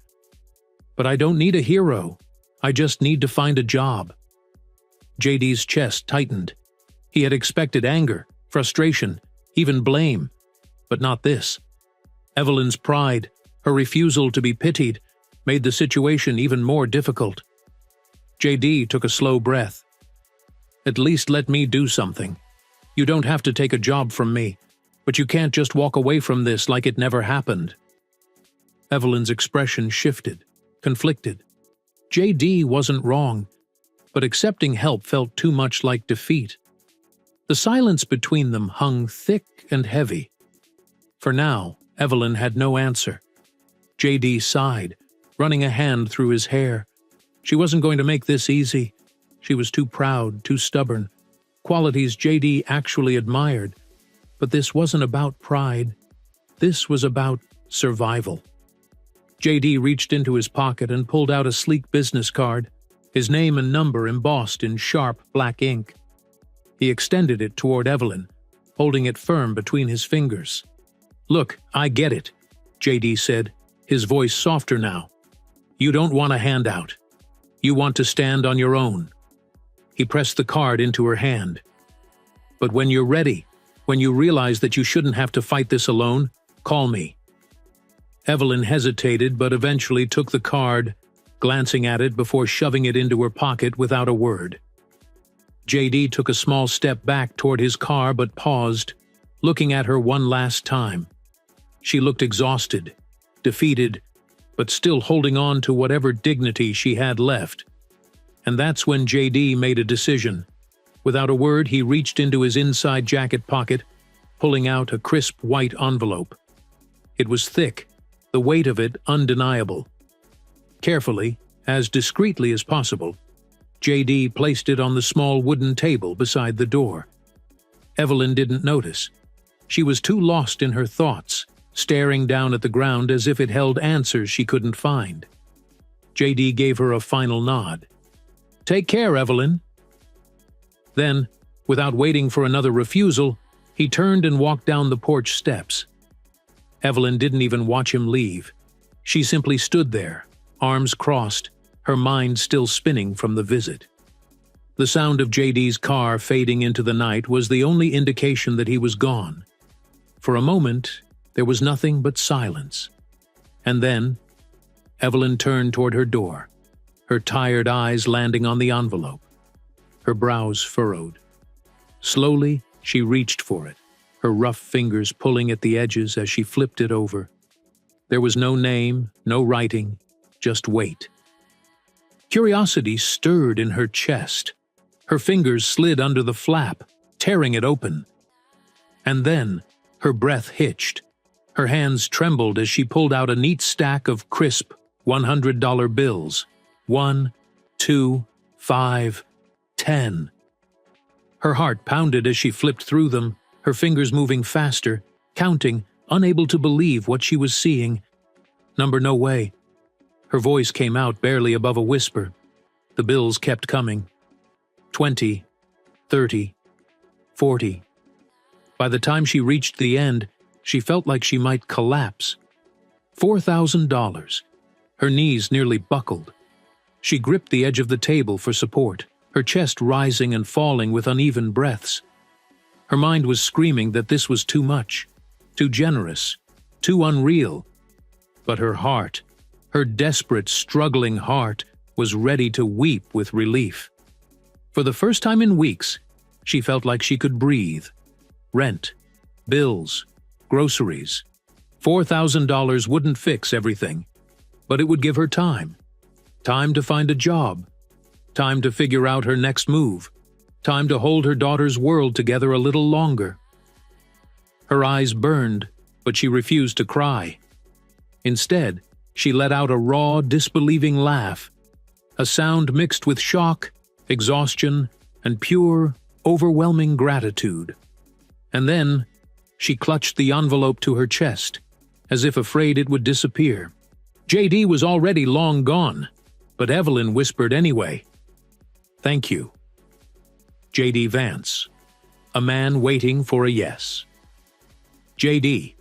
"But I don't need a hero. I just need to find a job." JD's chest tightened. He had expected anger, frustration, even blame, but not this. Evelyn's pride, her refusal to be pitied, made the situation even more difficult. JD took a slow breath. "At least let me do something. You don't have to take a job from me, but you can't just walk away from this like it never happened." Evelyn's expression shifted, conflicted. JD wasn't wrong, but accepting help felt too much like defeat. The silence between them hung thick and heavy. For now, Evelyn had no answer. JD sighed, running a hand through his hair. She wasn't going to make this easy. She was too proud, too stubborn, qualities JD actually admired. But this wasn't about pride. This was about survival. JD reached into his pocket and pulled out a sleek business card, his name and number embossed in sharp black ink. He extended it toward Evelyn, holding it firm between his fingers. "Look, I get it," JD said, his voice softer now. "You don't want a handout. You want to stand on your own." He pressed the card into her hand. "But when you're ready, when you realize that you shouldn't have to fight this alone, call me." Evelyn hesitated but eventually took the card, glancing at it before shoving it into her pocket without a word. JD took a small step back toward his car but paused, looking at her one last time. She looked exhausted, defeated, but still holding on to whatever dignity she had left. And that's when JD made a decision. Without a word, he reached into his inside jacket pocket, pulling out a crisp white envelope. It was thick, the weight of it undeniable. Carefully, as discreetly as possible, JD placed it on the small wooden table beside the door. Evelyn didn't notice. She was too lost in her thoughts, staring down at the ground as if it held answers she couldn't find. JD gave her a final nod. "Take care, Evelyn." Then, without waiting for another refusal, he turned and walked down the porch steps. Evelyn didn't even watch him leave. She simply stood there, arms crossed, her mind still spinning from the visit. The sound of JD's car fading into the night was the only indication that he was gone. For a moment, there was nothing but silence. And then, Evelyn turned toward her door, her tired eyes landing on the envelope. Her brows furrowed. Slowly, she reached for it, her rough fingers pulling at the edges as she flipped it over. There was no name, no writing, just weight. Curiosity stirred in her chest. Her fingers slid under the flap, tearing it open. And then, her breath hitched. Her hands trembled as she pulled out a neat stack of crisp $100 bills. 1, 2, 5, 10. Her heart pounded as she flipped through them, her fingers moving faster, counting, unable to believe what she was seeing. Number no way. Her voice came out barely above a whisper. The bills kept coming. 20, 30, 40. By the time she reached the end, she felt like she might collapse. $4,000. Her knees nearly buckled. She gripped the edge of the table for support, her chest rising and falling with uneven breaths. Her mind was screaming that this was too much, too generous, too unreal. But her heart, her desperate, struggling heart, was ready to weep with relief. For the first time in weeks, she felt like she could breathe. Rent, bills, groceries. $4,000 wouldn't fix everything, but it would give her time. Time to find a job. Time to figure out her next move. Time to hold her daughter's world together a little longer. Her eyes burned, but she refused to cry. Instead, she let out a raw, disbelieving laugh, a sound mixed with shock, exhaustion, and pure, overwhelming gratitude. And then, she clutched the envelope to her chest, as if afraid it would disappear. JD was already long gone, but Evelyn whispered anyway. "Thank you." JD Vance, a man waiting for a yes. JD.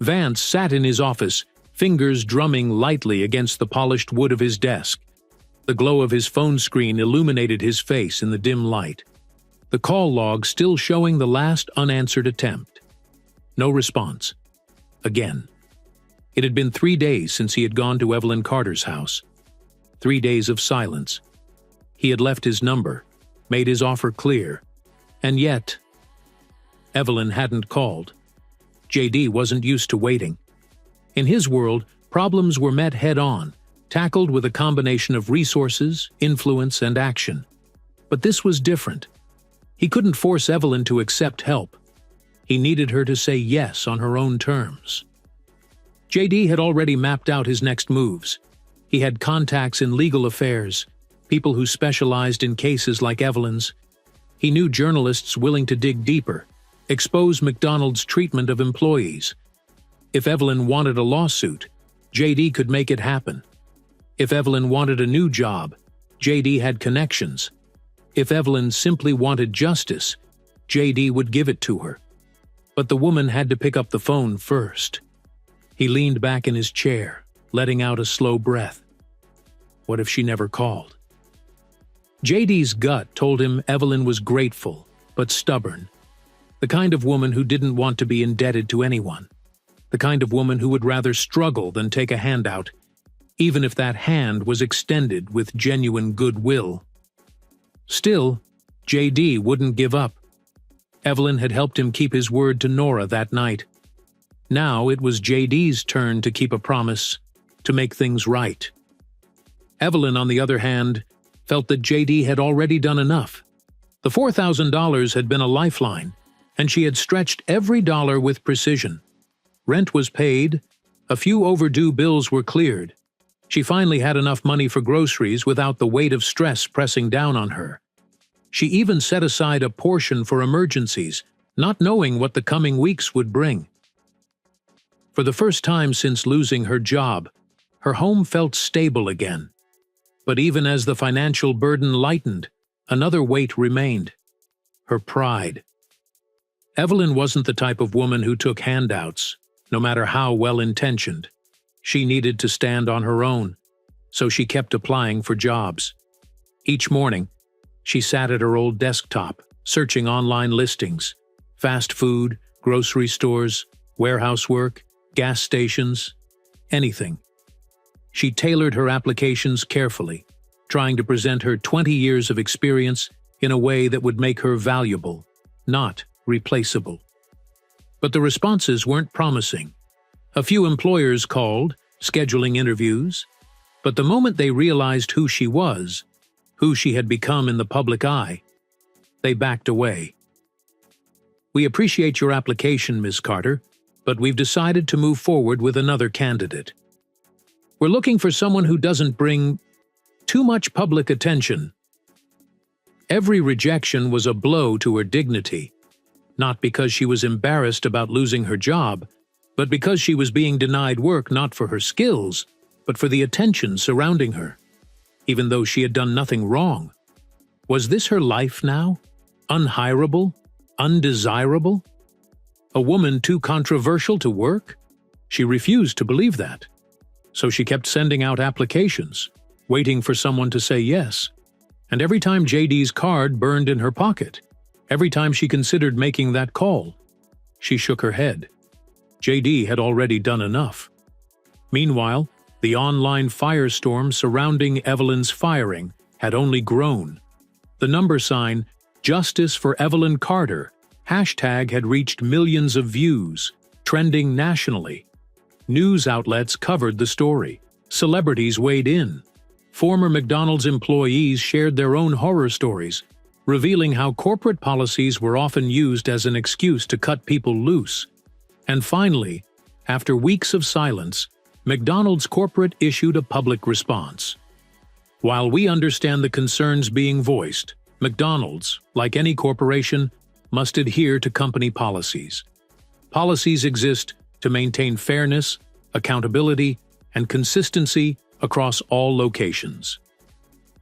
Vance sat in his office, fingers drumming lightly against the polished wood of his desk. The glow of his phone screen illuminated his face in the dim light. The call log still showing the last unanswered attempt. No response. Again. It had been 3 days since he had gone to Evelyn Carter's house. 3 days of silence. He had left his number, made his offer clear, and yet Evelyn hadn't called. JD wasn't used to waiting. In his world, problems were met head-on, tackled with a combination of resources, influence, and action. But this was different. He couldn't force Evelyn to accept help. He needed her to say yes on her own terms. JD had already mapped out his next moves. He had contacts in legal affairs, people who specialized in cases like Evelyn's. He knew journalists willing to dig deeper, expose McDonald's treatment of employees. If Evelyn wanted a lawsuit, JD could make it happen. If Evelyn wanted a new job, JD had connections. If Evelyn simply wanted justice, JD would give it to her. But the woman had to pick up the phone first. He leaned back in his chair, letting out a slow breath. What if she never called? JD's gut told him Evelyn was grateful, but stubborn. The kind of woman who didn't want to be indebted to anyone. The kind of woman who would rather struggle than take a handout, even if that hand was extended with genuine goodwill. Still, JD wouldn't give up. Evelyn had helped him keep his word to Nora that night. Now it was JD's turn to keep a promise, to make things right. Evelyn, on the other hand, felt that JD had already done enough. The $4,000 had been a lifeline, and she had stretched every dollar with precision. Rent was paid, a few overdue bills were cleared. She finally had enough money for groceries without the weight of stress pressing down on her. She even set aside a portion for emergencies, not knowing what the coming weeks would bring. For the first time since losing her job, her home felt stable again. But even as the financial burden lightened, another weight remained: her pride. Evelyn wasn't the type of woman who took handouts, no matter how well-intentioned. She needed to stand on her own, so she kept applying for jobs. Each morning, she sat at her old desktop, searching online listings, fast food, grocery stores, warehouse work, gas stations, anything. She tailored her applications carefully, trying to present her 20 years of experience in a way that would make her valuable, not replaceable. But the responses weren't promising. A few employers called, scheduling interviews, but the moment they realized who she was, who she had become in the public eye, they backed away. "We appreciate your application, Ms. Carter, but we've decided to move forward with another candidate. We're looking for someone who doesn't bring too much public attention." Every rejection was a blow to her dignity, not because she was embarrassed about losing her job, but because she was being denied work not for her skills, but for the attention surrounding her. Even though she had done nothing wrong. Was this her life now? Unhireable? Undesirable? A woman too controversial to work? She refused to believe that. So she kept sending out applications, waiting for someone to say yes. And every time JD's card burned in her pocket, every time she considered making that call, she shook her head. JD had already done enough. Meanwhile, the online firestorm surrounding Evelyn's firing had only grown. The number sign, Justice for Evelyn Carter, hashtag had reached millions of views, trending nationally. News outlets covered the story. Celebrities weighed in. Former McDonald's employees shared their own horror stories, revealing how corporate policies were often used as an excuse to cut people loose. And finally, after weeks of silence, McDonald's corporate issued a public response. While we understand the concerns being voiced, McDonald's, like any corporation, must adhere to company policies. Policies exist to maintain fairness, accountability, and consistency across all locations.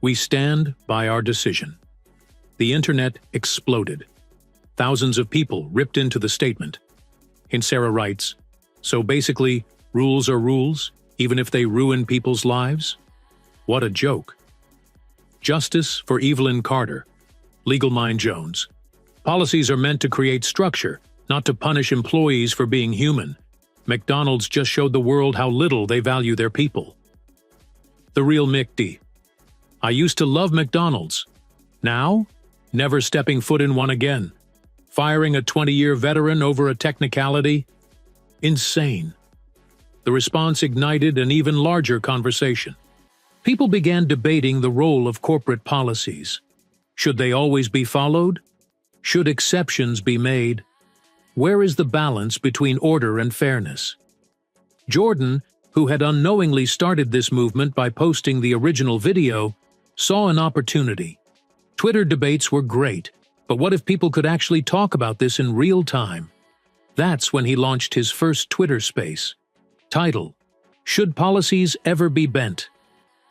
We stand by our decision. The internet exploded. Thousands of people ripped into the statement. And Sarah writes, "So basically, rules are rules, even if they ruin people's lives? What a joke." Justice for Evelyn Carter. Legal Mind Jones. Policies are meant to create structure, not to punish employees for being human. McDonald's just showed the world how little they value their people. The Real McD. I used to love McDonald's. Now, never stepping foot in one again. Firing a 20-year veteran over a technicality? Insane. The response ignited an even larger conversation. People began debating the role of corporate policies. Should they always be followed? Should exceptions be made? Where is the balance between order and fairness? Jordan, who had unknowingly started this movement by posting the original video, saw an opportunity. Twitter debates were great, but what if people could actually talk about this in real time? That's when he launched his first Twitter space. Title: Should Policies Ever Be Bent?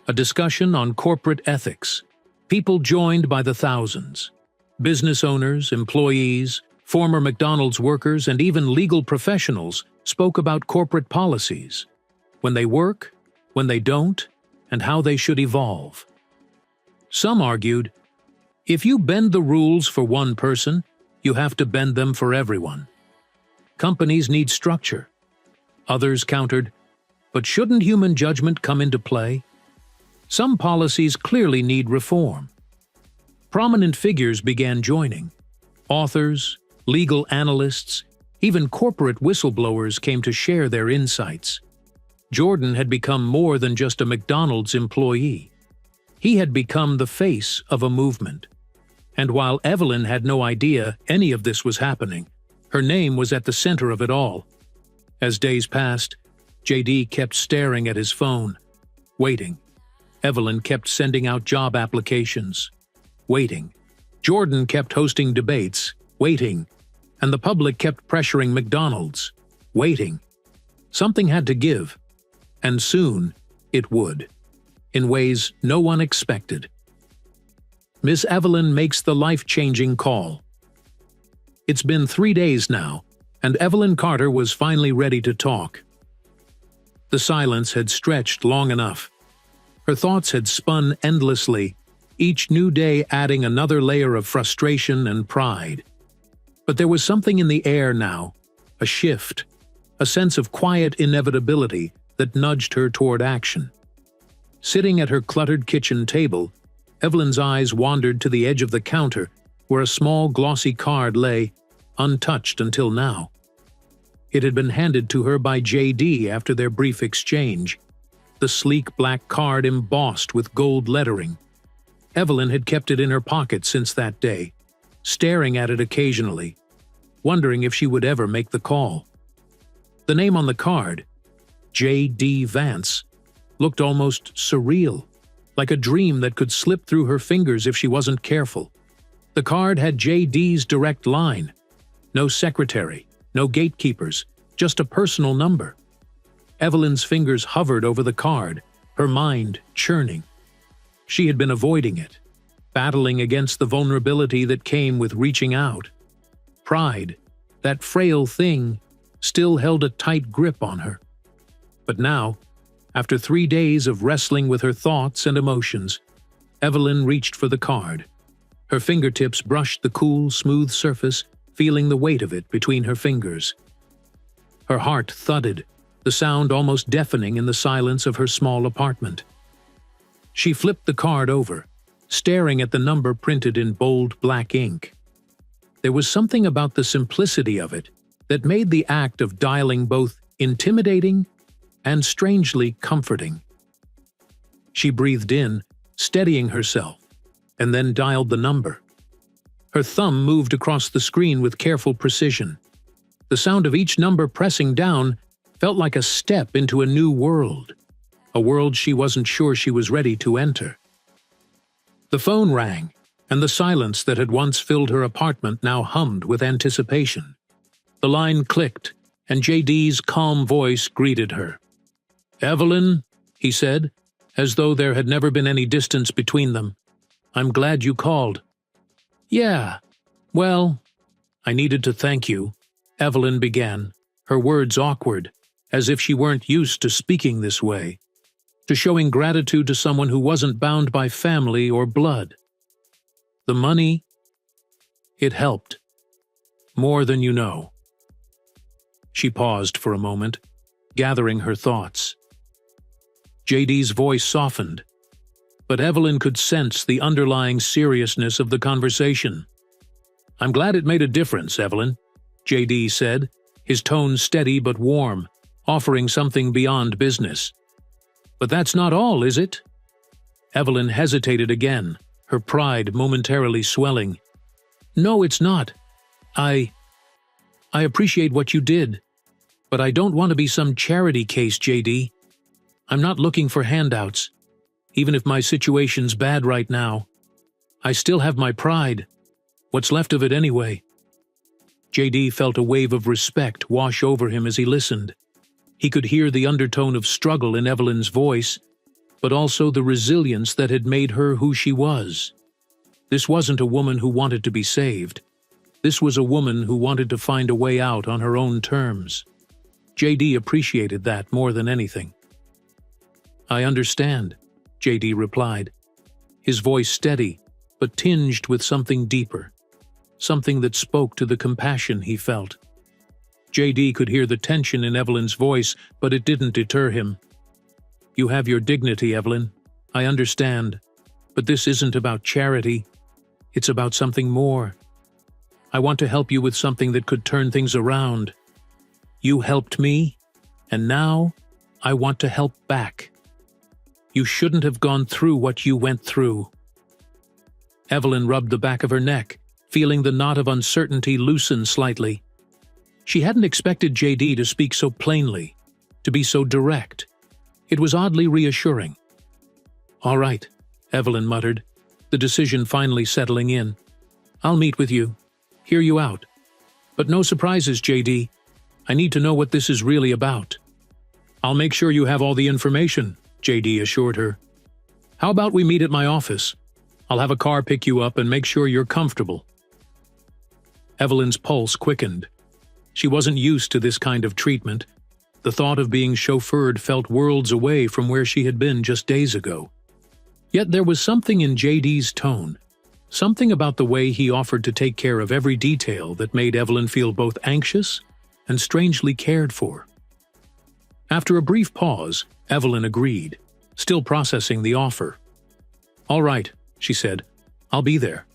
A discussion on corporate ethics. People joined by the thousands. Business owners, employees, former McDonald's workers, and even legal professionals spoke about corporate policies. When they work, when they don't, and how they should evolve. Some argued, if you bend the rules for one person, you have to bend them for everyone. Companies need structure. Others countered, but shouldn't human judgment come into play? Some policies clearly need reform. Prominent figures began joining. Authors, legal analysts, even corporate whistleblowers came to share their insights. Jordan had become more than just a McDonald's employee. He had become the face of a movement. And while Evelyn had no idea any of this was happening, her name was at the center of it all. As days passed, JD kept staring at his phone, waiting. Evelyn kept sending out job applications, waiting. Jordan kept hosting debates, waiting. And the public kept pressuring McDonald's, waiting. Something had to give. And soon, it would. In ways no one expected. Miss Evelyn makes the life-changing call. It's been 3 days now, and Evelyn Carter was finally ready to talk. The silence had stretched long enough. Her thoughts had spun endlessly, each new day adding another layer of frustration and pride. But there was something in the air now, a shift, a sense of quiet inevitability that nudged her toward action. Sitting at her cluttered kitchen table, Evelyn's eyes wandered to the edge of the counter where a small glossy card lay, untouched until now. It had been handed to her by JD after their brief exchange, the sleek black card embossed with gold lettering. Evelyn had kept it in her pocket since that day, staring at it occasionally, wondering if she would ever make the call. The name on the card, J.D. Vance, looked almost surreal, like a dream that could slip through her fingers if she wasn't careful. The card had J.D.'s direct line. No secretary, no gatekeepers, just a personal number. Evelyn's fingers hovered over the card, her mind churning. She had been avoiding it, battling against the vulnerability that came with reaching out. Pride, that frail thing, still held a tight grip on her. But now, after 3 days of wrestling with her thoughts and emotions, Evelyn reached for the card. Her fingertips brushed the cool, smooth surface, feeling the weight of it between her fingers. Her heart thudded, the sound almost deafening in the silence of her small apartment. She flipped the card over, staring at the number printed in bold black ink. There was something about the simplicity of it that made the act of dialing both intimidating and strangely comforting. She breathed in, steadying herself, and then dialed the number. Her thumb moved across the screen with careful precision. The sound of each number pressing down felt like a step into a new world, a world she wasn't sure she was ready to enter. The phone rang, and the silence that had once filled her apartment now hummed with anticipation. The line clicked, and JD's calm voice greeted her. "Evelyn," he said, as though there had never been any distance between them. "I'm glad you called." "Yeah, well, I needed to thank you," Evelyn began, her words awkward, as if she weren't used to speaking this way, to showing gratitude to someone who wasn't bound by family or blood. "The money, it helped. More than you know." She paused for a moment, gathering her thoughts. JD's voice softened, but Evelyn could sense the underlying seriousness of the conversation. "I'm glad it made a difference, Evelyn," JD said, his tone steady but warm, offering something beyond business. "But that's not all, is it?" Evelyn hesitated again, her pride momentarily swelling. "No, it's not. I appreciate what you did, but I don't want to be some charity case, JD. I'm not looking for handouts, even if my situation's bad right now. I still have my pride. What's left of it anyway?" JD felt a wave of respect wash over him as he listened. He could hear the undertone of struggle in Evelyn's voice, but also the resilience that had made her who she was. This wasn't a woman who wanted to be saved. This was a woman who wanted to find a way out on her own terms. JD appreciated that more than anything. "I understand," JD replied, his voice steady, but tinged with something deeper, something that spoke to the compassion he felt. JD could hear the tension in Evelyn's voice, but it didn't deter him. "You have your dignity, Evelyn. I understand. But this isn't about charity. It's about something more. I want to help you with something that could turn things around. You helped me, and now I want to help back. You shouldn't have gone through what you went through." Evelyn rubbed the back of her neck, feeling the knot of uncertainty loosen slightly. She hadn't expected JD to speak so plainly, to be so direct. It was oddly reassuring. "All right," Evelyn muttered, the decision finally settling in. "I'll meet with you, hear you out. But no surprises, JD. I need to know what this is really about." "I'll make sure you have all the information," JD assured her. "How about we meet at my office? I'll have a car pick you up and make sure you're comfortable." Evelyn's pulse quickened. She wasn't used to this kind of treatment. The thought of being chauffeured felt worlds away from where she had been just days ago. Yet there was something in JD's tone, something about the way he offered to take care of every detail that made Evelyn feel both anxious and strangely cared for. After a brief pause, Evelyn agreed, still processing the offer. "All right," she said. "I'll be there."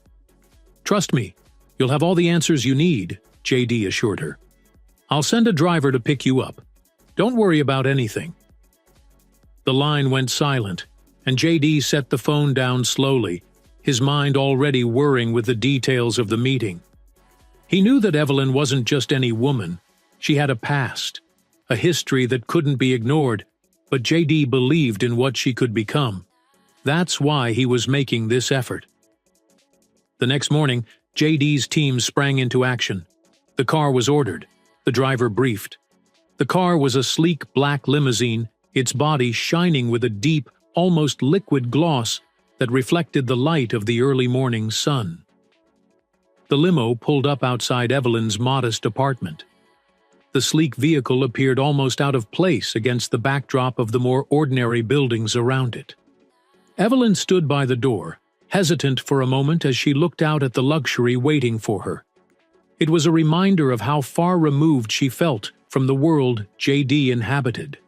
"Trust me, you'll have all the answers you need," JD assured her. "I'll send a driver to pick you up. Don't worry about anything." The line went silent, and JD set the phone down slowly, his mind already whirring with the details of the meeting. He knew that Evelyn wasn't just any woman. She had a past, a history that couldn't be ignored, but JD believed in what she could become. That's why he was making this effort. The next morning, JD's team sprang into action. The car was ordered. The driver briefed. The car was a sleek black limousine, its body shining with a deep, almost liquid gloss that reflected the light of the early morning sun. The limo pulled up outside Evelyn's modest apartment. The sleek vehicle appeared almost out of place against the backdrop of the more ordinary buildings around it. Evelyn stood by the door, hesitant for a moment as she looked out at the luxury waiting for her. It was a reminder of how far removed she felt from the world JD inhabited.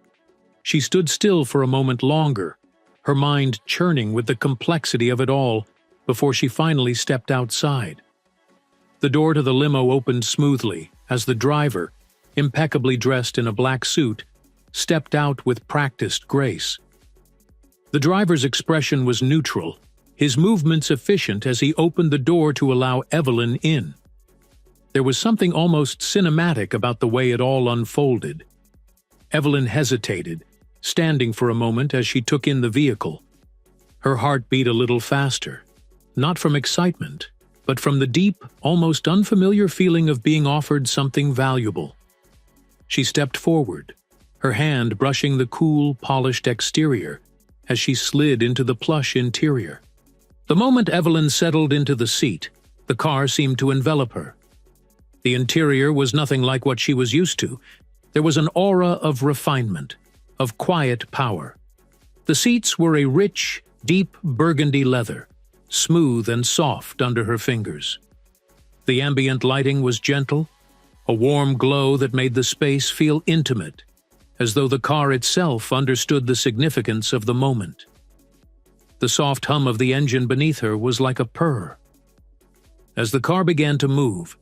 She stood still for a moment longer, her mind churning with the complexity of it all, before she finally stepped outside. The door to the limo opened smoothly as the driver, impeccably dressed in a black suit, stepped out with practiced grace. The driver's expression was neutral, his movements efficient as he opened the door to allow Evelyn in. There was something almost cinematic about the way it all unfolded. Evelyn hesitated, standing for a moment as she took in the vehicle. Her heart beat a little faster, not from excitement, but from the deep, almost unfamiliar feeling of being offered something valuable. She stepped forward, her hand brushing the cool, polished exterior as she slid into the plush interior. The moment Evelyn settled into the seat, the car seemed to envelop her. The interior was nothing like what she was used to. There was an aura of refinement, of quiet power. The seats were a rich, deep burgundy leather, smooth and soft under her fingers. The ambient lighting was gentle, a warm glow that made the space feel intimate, as though the car itself understood the significance of the moment. The soft hum of the engine beneath her was like a purr. As the car began to move,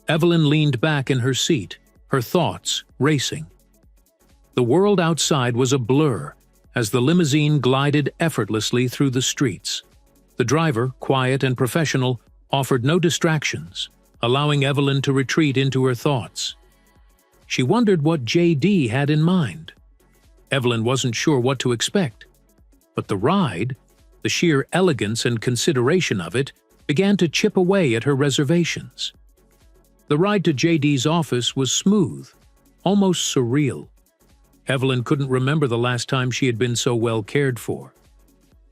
Evelyn leaned back in her seat, her thoughts racing. The world outside was a blur as the limousine glided effortlessly through the streets. The driver, quiet and professional, offered no distractions, allowing Evelyn to retreat into her thoughts. She wondered what JD had in mind. Evelyn wasn't sure what to expect, but the ride, the sheer elegance and consideration of it, began to chip away at her reservations. The ride to JD's office was smooth, almost surreal. Evelyn couldn't remember the last time she had been so well cared for.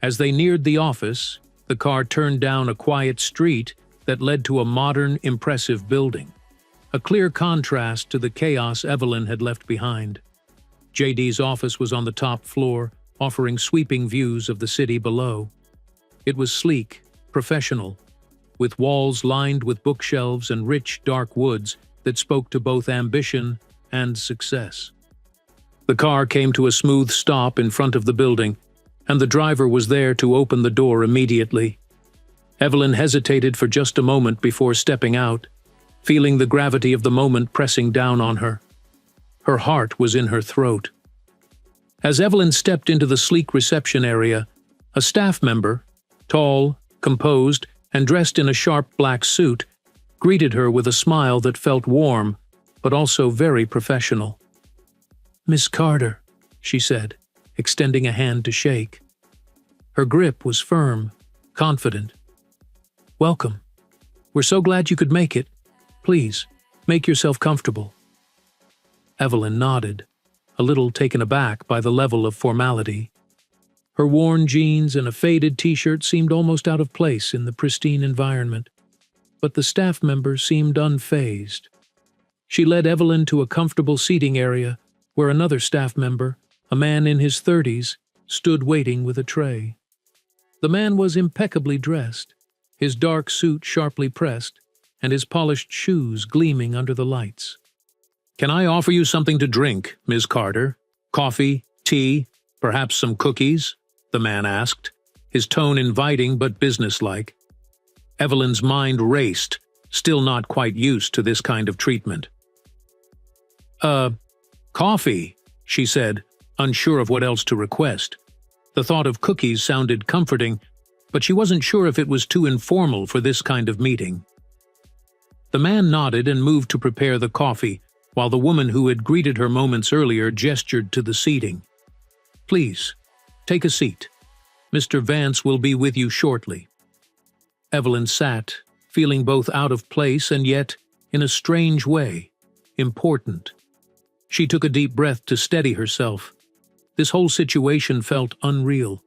As they neared the office, the car turned down a quiet street that led to a modern, impressive building, a clear contrast to the chaos Evelyn had left behind. JD's office was on the top floor, offering sweeping views of the city below. It was sleek, professional, with walls lined with bookshelves and rich, dark woods that spoke to both ambition and success. The car came to a smooth stop in front of the building, and the driver was there to open the door immediately. Evelyn hesitated for just a moment before stepping out, feeling the gravity of the moment pressing down on her. Her heart was in her throat. As Evelyn stepped into the sleek reception area, a staff member, tall, composed, and dressed in a sharp black suit, greeted her with a smile that felt warm, but also very professional. "Miss Carter," she said, extending a hand to shake. Her grip was firm, confident. "Welcome. We're so glad you could make it. Please, make yourself comfortable." Evelyn nodded, a little taken aback by the level of formality. Her worn jeans and a faded t-shirt seemed almost out of place in the pristine environment, but the staff member seemed unfazed. She led Evelyn to a comfortable seating area where another staff member, a man in his 30s, stood waiting with a tray. The man was impeccably dressed, his dark suit sharply pressed, and his polished shoes gleaming under the lights. "Can I offer you something to drink, Ms. Carter? Coffee, tea, perhaps some cookies?" the man asked, his tone inviting but businesslike. Evelyn's mind raced, still not quite used to this kind of treatment. Coffee," she said, unsure of what else to request. The thought of cookies sounded comforting, but she wasn't sure if it was too informal for this kind of meeting. The man nodded and moved to prepare the coffee, while the woman who had greeted her moments earlier gestured to the seating. "Please, take a seat. Mr. Vance will be with you shortly." Evelyn sat, feeling both out of place and yet, in a strange way, important. She took a deep breath to steady herself. This whole situation felt unreal.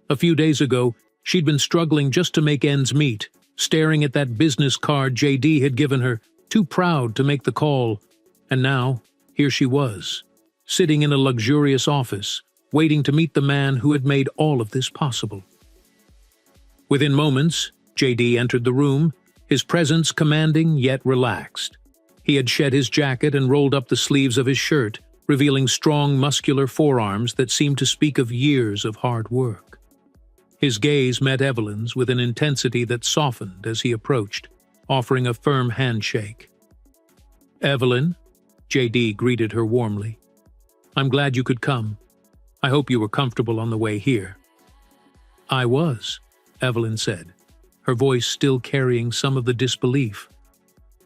A few days ago, she'd been struggling just to make ends meet, staring at that business card JD had given her, too proud to make the call. And now, here she was, sitting in a luxurious office, waiting to meet the man who had made all of this possible. Within moments, JD entered the room, his presence commanding yet relaxed. He had shed his jacket and rolled up the sleeves of his shirt, revealing strong, muscular forearms that seemed to speak of years of hard work. His gaze met Evelyn's with an intensity that softened as he approached, offering a firm handshake. "Evelyn," JD greeted her warmly. "I'm glad you could come. I hope you were comfortable on the way here." "I was," Evelyn said, her voice still carrying some of the disbelief.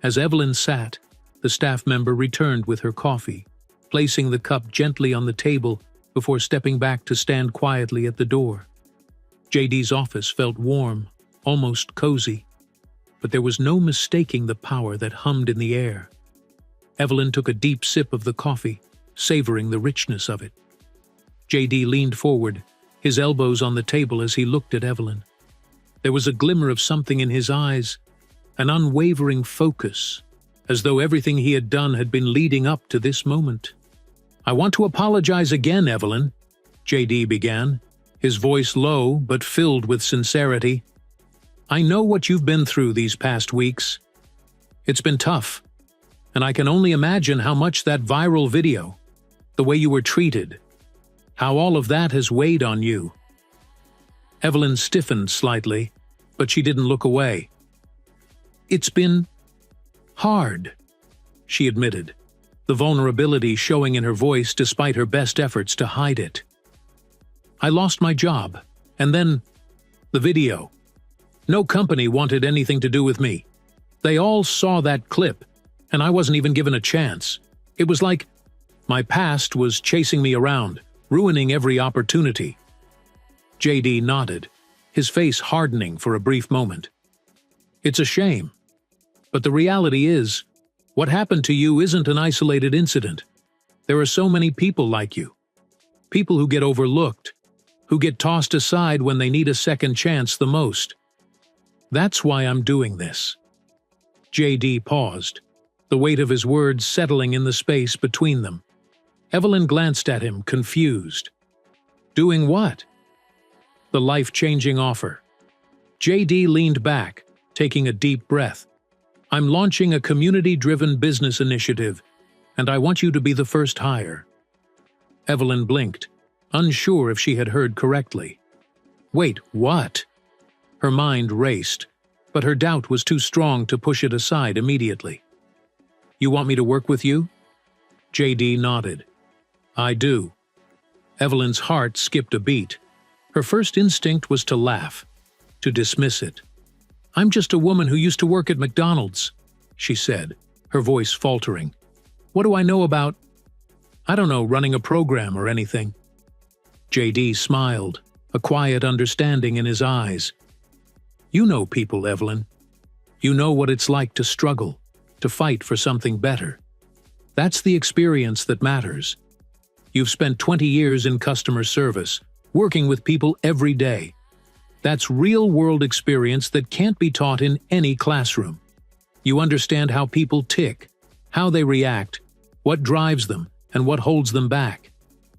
As Evelyn sat, the staff member returned with her coffee, placing the cup gently on the table before stepping back to stand quietly at the door. JD's office felt warm, almost cozy, but there was no mistaking the power that hummed in the air. Evelyn took a deep sip of the coffee, savoring the richness of it. JD leaned forward, his elbows on the table as he looked at Evelyn. There was a glimmer of something in his eyes, an unwavering focus, as though everything he had done had been leading up to this moment. "I want to apologize again, Evelyn," JD began, his voice low but filled with sincerity. "I know what you've been through these past weeks. It's been tough, and I can only imagine how much that viral video, the way you were treated, how all of that has weighed on you." Evelyn stiffened slightly, but she didn't look away. "It's been hard," she admitted, the vulnerability showing in her voice despite her best efforts to hide it. "I lost my job, and then the video. No company wanted anything to do with me. They all saw that clip, and I wasn't even given a chance. It was like my past was chasing me around, ruining every opportunity." JD nodded, his face hardening for a brief moment. "It's a shame. But the reality is, what happened to you isn't an isolated incident. There are so many people like you. People who get overlooked, who get tossed aside when they need a second chance the most. That's why I'm doing this." JD paused, the weight of his words settling in the space between them. Evelyn glanced at him, confused. "Doing what?" "The life-changing offer." JD leaned back, taking a deep breath. "I'm launching a community-driven business initiative, and I want you to be the first hire." Evelyn blinked, unsure if she had heard correctly. "Wait, what?" Her mind raced, but her doubt was too strong to push it aside immediately. "You want me to work with you?" JD nodded. "I do." Evelyn's heart skipped a beat. Her first instinct was to laugh, to dismiss it. "I'm just a woman who used to work at McDonald's," she said, her voice faltering. "What do I know about, I don't know, running a program or anything?" JD smiled, a quiet understanding in his eyes. "You know people, Evelyn. You know what it's like to struggle, to fight for something better. That's the experience that matters. You've spent 20 years in customer service, working with people every day. That's real-world experience that can't be taught in any classroom. You understand how people tick, how they react, what drives them, and what holds them back.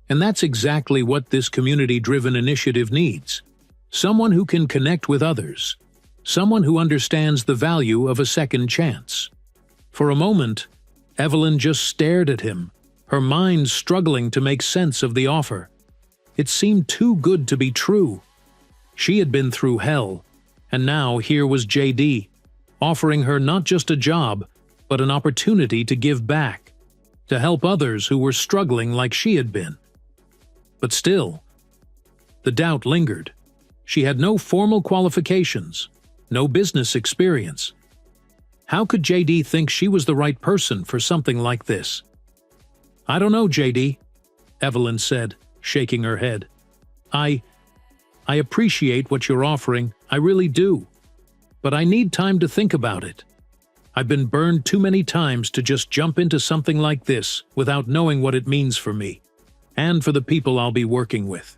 And that's exactly what this community-driven initiative needs. Someone who can connect with others. Someone who understands the value of a second chance." For a moment, Evelyn just stared at him, her mind struggling to make sense of the offer. It seemed too good to be true. She had been through hell, and now here was JD, offering her not just a job, but an opportunity to give back, to help others who were struggling like she had been. But still, the doubt lingered. She had no formal qualifications, no business experience. How could JD think she was the right person for something like this? "I don't know, JD," Evelyn said, shaking her head. I appreciate what you're offering, I really do. But I need time to think about it. I've been burned too many times to just jump into something like this without knowing what it means for me, and for the people I'll be working with."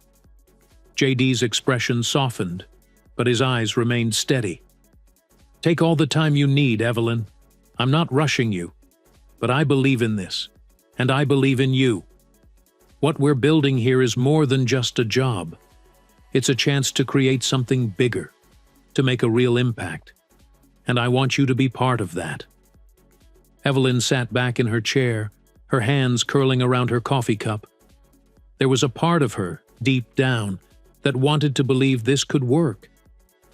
JD's expression softened, but his eyes remained steady. "Take all the time you need, Evelyn. I'm not rushing you. But I believe in this, and I believe in you. What we're building here is more than just a job. It's a chance to create something bigger, to make a real impact. And I want you to be part of that." Evelyn sat back in her chair, her hands curling around her coffee cup. There was a part of her, deep down, that wanted to believe this could work,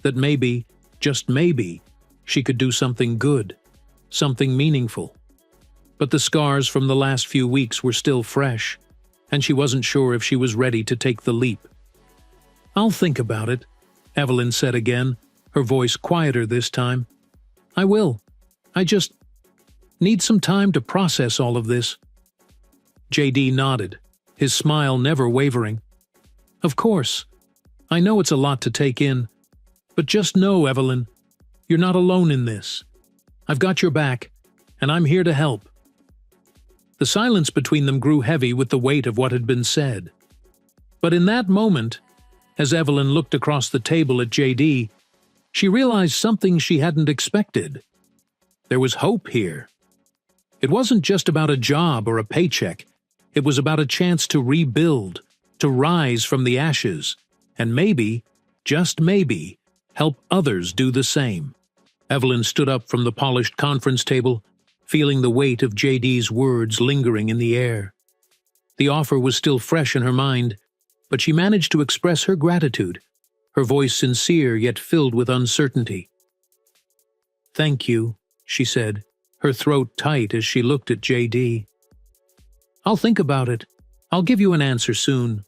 that maybe, just maybe, she could do something good, something meaningful. But the scars from the last few weeks were still fresh, and she wasn't sure if she was ready to take the leap. "I'll think about it," Evelyn said again, her voice quieter this time. "I will. I just need some time to process all of this." JD nodded, his smile never wavering. "Of course. I know it's a lot to take in, but just know, Evelyn, you're not alone in this. I've got your back, and I'm here to help." The silence between them grew heavy with the weight of what had been said. But in that moment, as Evelyn looked across the table at JD, she realized something she hadn't expected. There was hope here. It wasn't just about a job or a paycheck. It was about a chance to rebuild, to rise from the ashes, and maybe, just maybe, help others do the same. Evelyn stood up from the polished conference table, feeling the weight of JD's words lingering in the air. The offer was still fresh in her mind, but she managed to express her gratitude, her voice sincere yet filled with uncertainty. "Thank you," she said, her throat tight as she looked at JD. "I'll think about it. I'll give you an answer soon."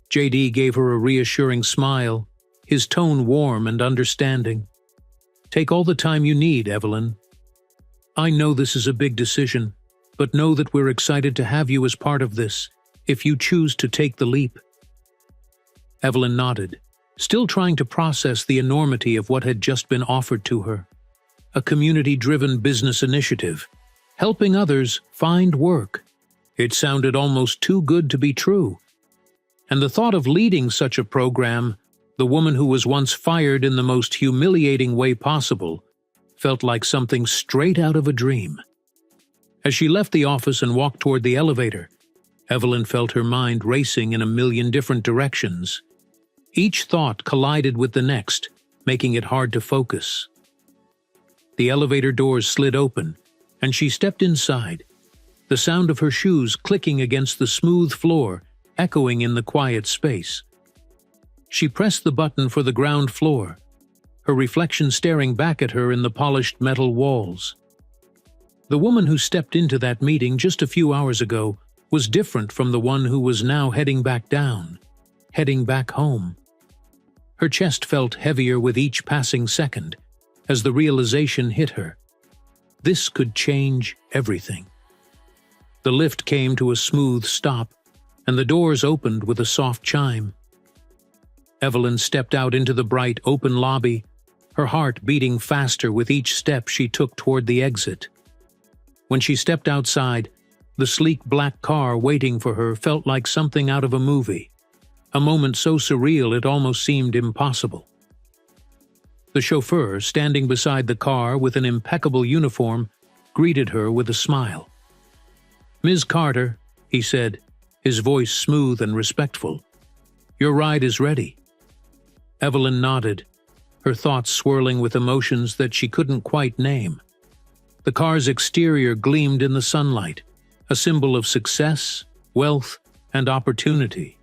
JD gave her a reassuring smile, his tone warm and understanding. "Take all the time you need, Evelyn. I know this is a big decision, but know that we're excited to have you as part of this, if you choose to take the leap." Evelyn nodded, still trying to process the enormity of what had just been offered to her. A community-driven business initiative, helping others find work. It sounded almost too good to be true. And the thought of leading such a program, the woman who was once fired in the most humiliating way possible, felt like something straight out of a dream. As she left the office and walked toward the elevator, Evelyn felt her mind racing in a million different directions. Each thought collided with the next, making it hard to focus. The elevator doors slid open, and she stepped inside, the sound of her shoes clicking against the smooth floor echoing in the quiet space. She pressed the button for the ground floor, her reflection staring back at her in the polished metal walls. The woman who stepped into that meeting just a few hours ago was different from the one who was now heading back down, heading back home. Her chest felt heavier with each passing second as the realization hit her. This could change everything. The lift came to a smooth stop, and the doors opened with a soft chime. Evelyn stepped out into the bright, open lobby, her heart beating faster with each step she took toward the exit. When she stepped outside, the sleek black car waiting for her felt like something out of a movie, a moment so surreal it almost seemed impossible. The chauffeur, standing beside the car with an impeccable uniform, greeted her with a smile. "Ms. Carter," he said, his voice smooth and respectful, "your ride is ready." Evelyn nodded, her thoughts swirling with emotions that she couldn't quite name. The car's exterior gleamed in the sunlight, a symbol of success, wealth, and opportunity.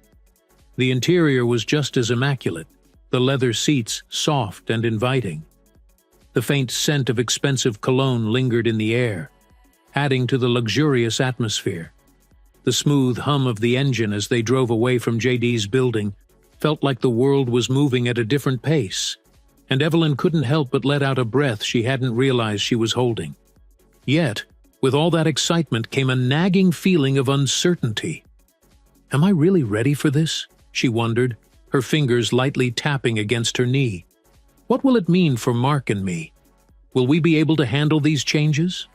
The interior was just as immaculate, the leather seats soft and inviting. The faint scent of expensive cologne lingered in the air, adding to the luxurious atmosphere. The smooth hum of the engine as they drove away from JD's building felt like the world was moving at a different pace, and Evelyn couldn't help but let out a breath she hadn't realized she was holding. Yet, with all that excitement came a nagging feeling of uncertainty. "Am I really ready for this?" she wondered, her fingers lightly tapping against her knee. "What will it mean for Mark and me? Will we be able to handle these changes?"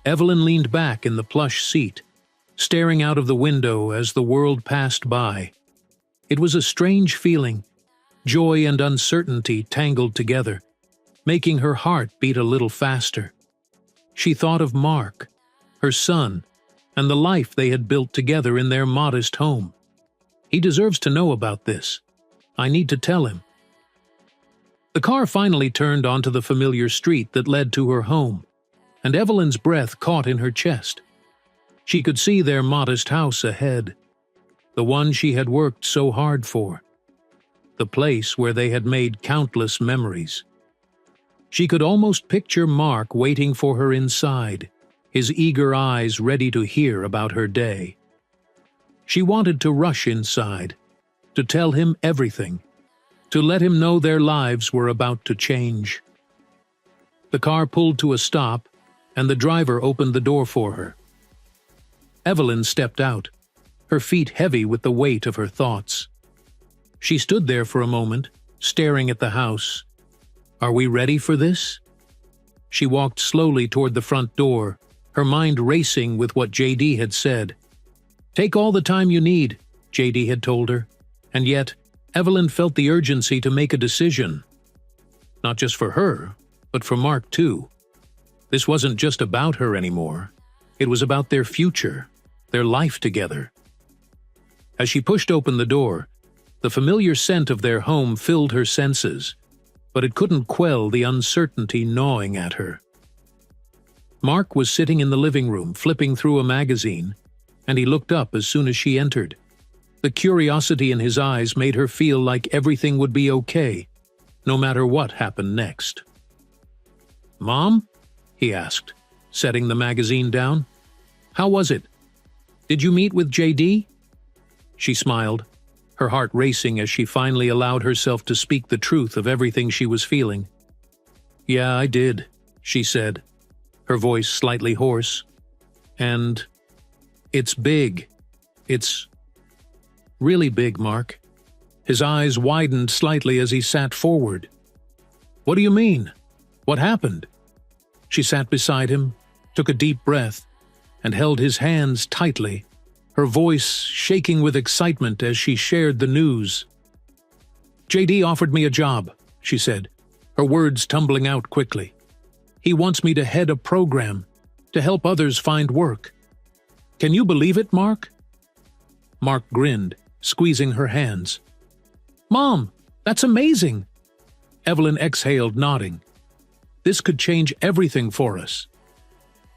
Evelyn leaned back in the plush seat, staring out of the window as the world passed by. It was a strange feeling, joy and uncertainty tangled together, making her heart beat a little faster. She thought of Mark, her son, and the life they had built together in their modest home. "He deserves to know about this. I need to tell him." The car finally turned onto the familiar street that led to her home, and Evelyn's breath caught in her chest. She could see their modest house ahead, the one she had worked so hard for, the place where they had made countless memories. She could almost picture Mark waiting for her inside, his eager eyes ready to hear about her day. She wanted to rush inside, to tell him everything, to let him know their lives were about to change. The car pulled to a stop, and the driver opened the door for her. Evelyn stepped out, her feet heavy with the weight of her thoughts. She stood there for a moment, staring at the house. Are we ready for this? She walked slowly toward the front door, her mind racing with what JD had said. Take all the time you need, JD had told her, and yet Evelyn felt the urgency to make a decision. Not just for her, but for Mark too. This wasn't just about her anymore. It was about their future, their life together. As she pushed open the door, the familiar scent of their home filled her senses, but it couldn't quell the uncertainty gnawing at her. Mark was sitting in the living room, flipping through a magazine, and he looked up as soon as she entered. The curiosity in his eyes made her feel like everything would be okay, no matter what happened next. "Mom?" he asked, setting the magazine down. "How was it? Did you meet with JD?" She smiled, her heart racing as she finally allowed herself to speak the truth of everything she was feeling. "Yeah, I did," she said, her voice slightly hoarse. "And it's big. It's really big, Mark." His eyes widened slightly as he sat forward. "What do you mean? What happened?" She sat beside him, took a deep breath, and held his hands tightly, her voice shaking with excitement as she shared the news. "JD offered me a job," she said, her words tumbling out quickly. "He wants me to head a program, to help others find work. Can you believe it, Mark?" Mark grinned, squeezing her hands. "Mom, that's amazing!" Evelyn exhaled, nodding. This could change everything for us.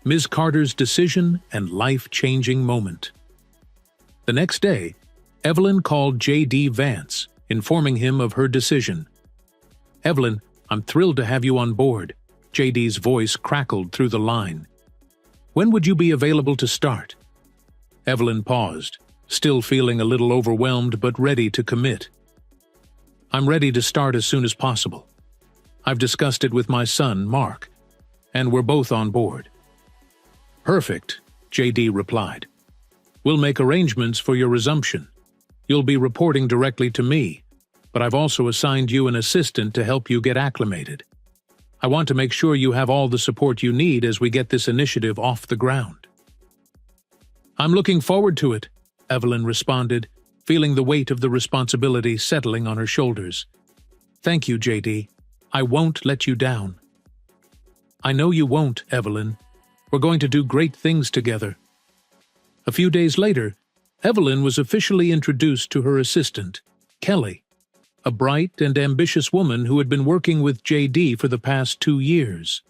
Ms. Carter's decision and life-changing moment. The next day, Evelyn called JD Vance, informing him of her decision. "Evelyn, I'm thrilled to have you on board," JD's voice crackled through the line. "When would you be available to start?" Evelyn paused, still feeling a little overwhelmed but ready to commit. "I'm ready to start as soon as possible. I've discussed it with my son, Mark, and we're both on board." "Perfect," JD replied. "We'll make arrangements for your resumption. You'll be reporting directly to me, but I've also assigned you an assistant to help you get acclimated. I want to make sure you have all the support you need as we get this initiative off the ground." "I'm looking forward to it," Evelyn responded, feeling the weight of the responsibility settling on her shoulders. "Thank you, JD. I won't let you down." "I know you won't, Evelyn. We're going to do great things together." A few days later, Evelyn was officially introduced to her assistant, Kelly, a bright and ambitious woman who had been working with JD for the past 2 years.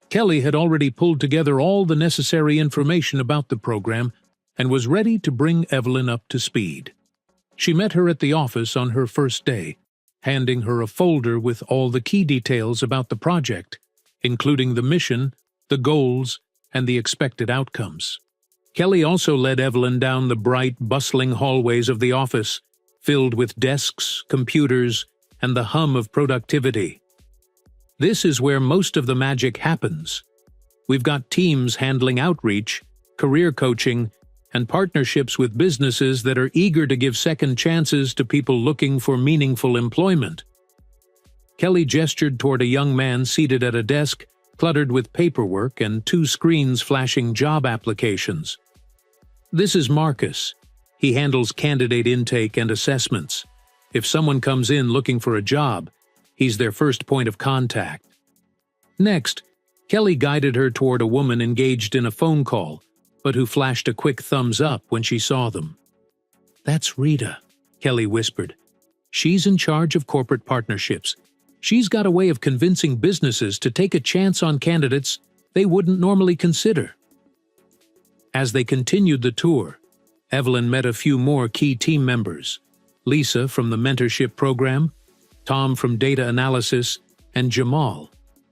Kelly had already pulled together all the necessary information about the program and was ready to bring Evelyn up to speed. She met her at the office on her first day, handing her a folder with all the key details about the project, including the mission, the goals, and the expected outcomes. Kelly also led Evelyn down the bright, bustling hallways of the office, filled with desks, computers, and the hum of productivity. "This is where most of the magic happens. We've got teams handling outreach, career coaching, and partnerships with businesses that are eager to give second chances to people looking for meaningful employment." Kelly gestured toward a young man seated at a desk, cluttered with paperwork and 2 screens flashing job applications. "This is Marcus. He handles candidate intake and assessments. If someone comes in looking for a job, he's their first point of contact." Next, Kelly guided her toward a woman engaged in a phone call, but who flashed a quick thumbs up when she saw them. "That's Rita," Kelly whispered. "She's in charge of corporate partnerships. She's got a way of convincing businesses to take a chance on candidates they wouldn't normally consider. As they continued the tour, Evelyn met a few more key team members: Lisa from the mentorship program, Tom from data analysis, and Jamal,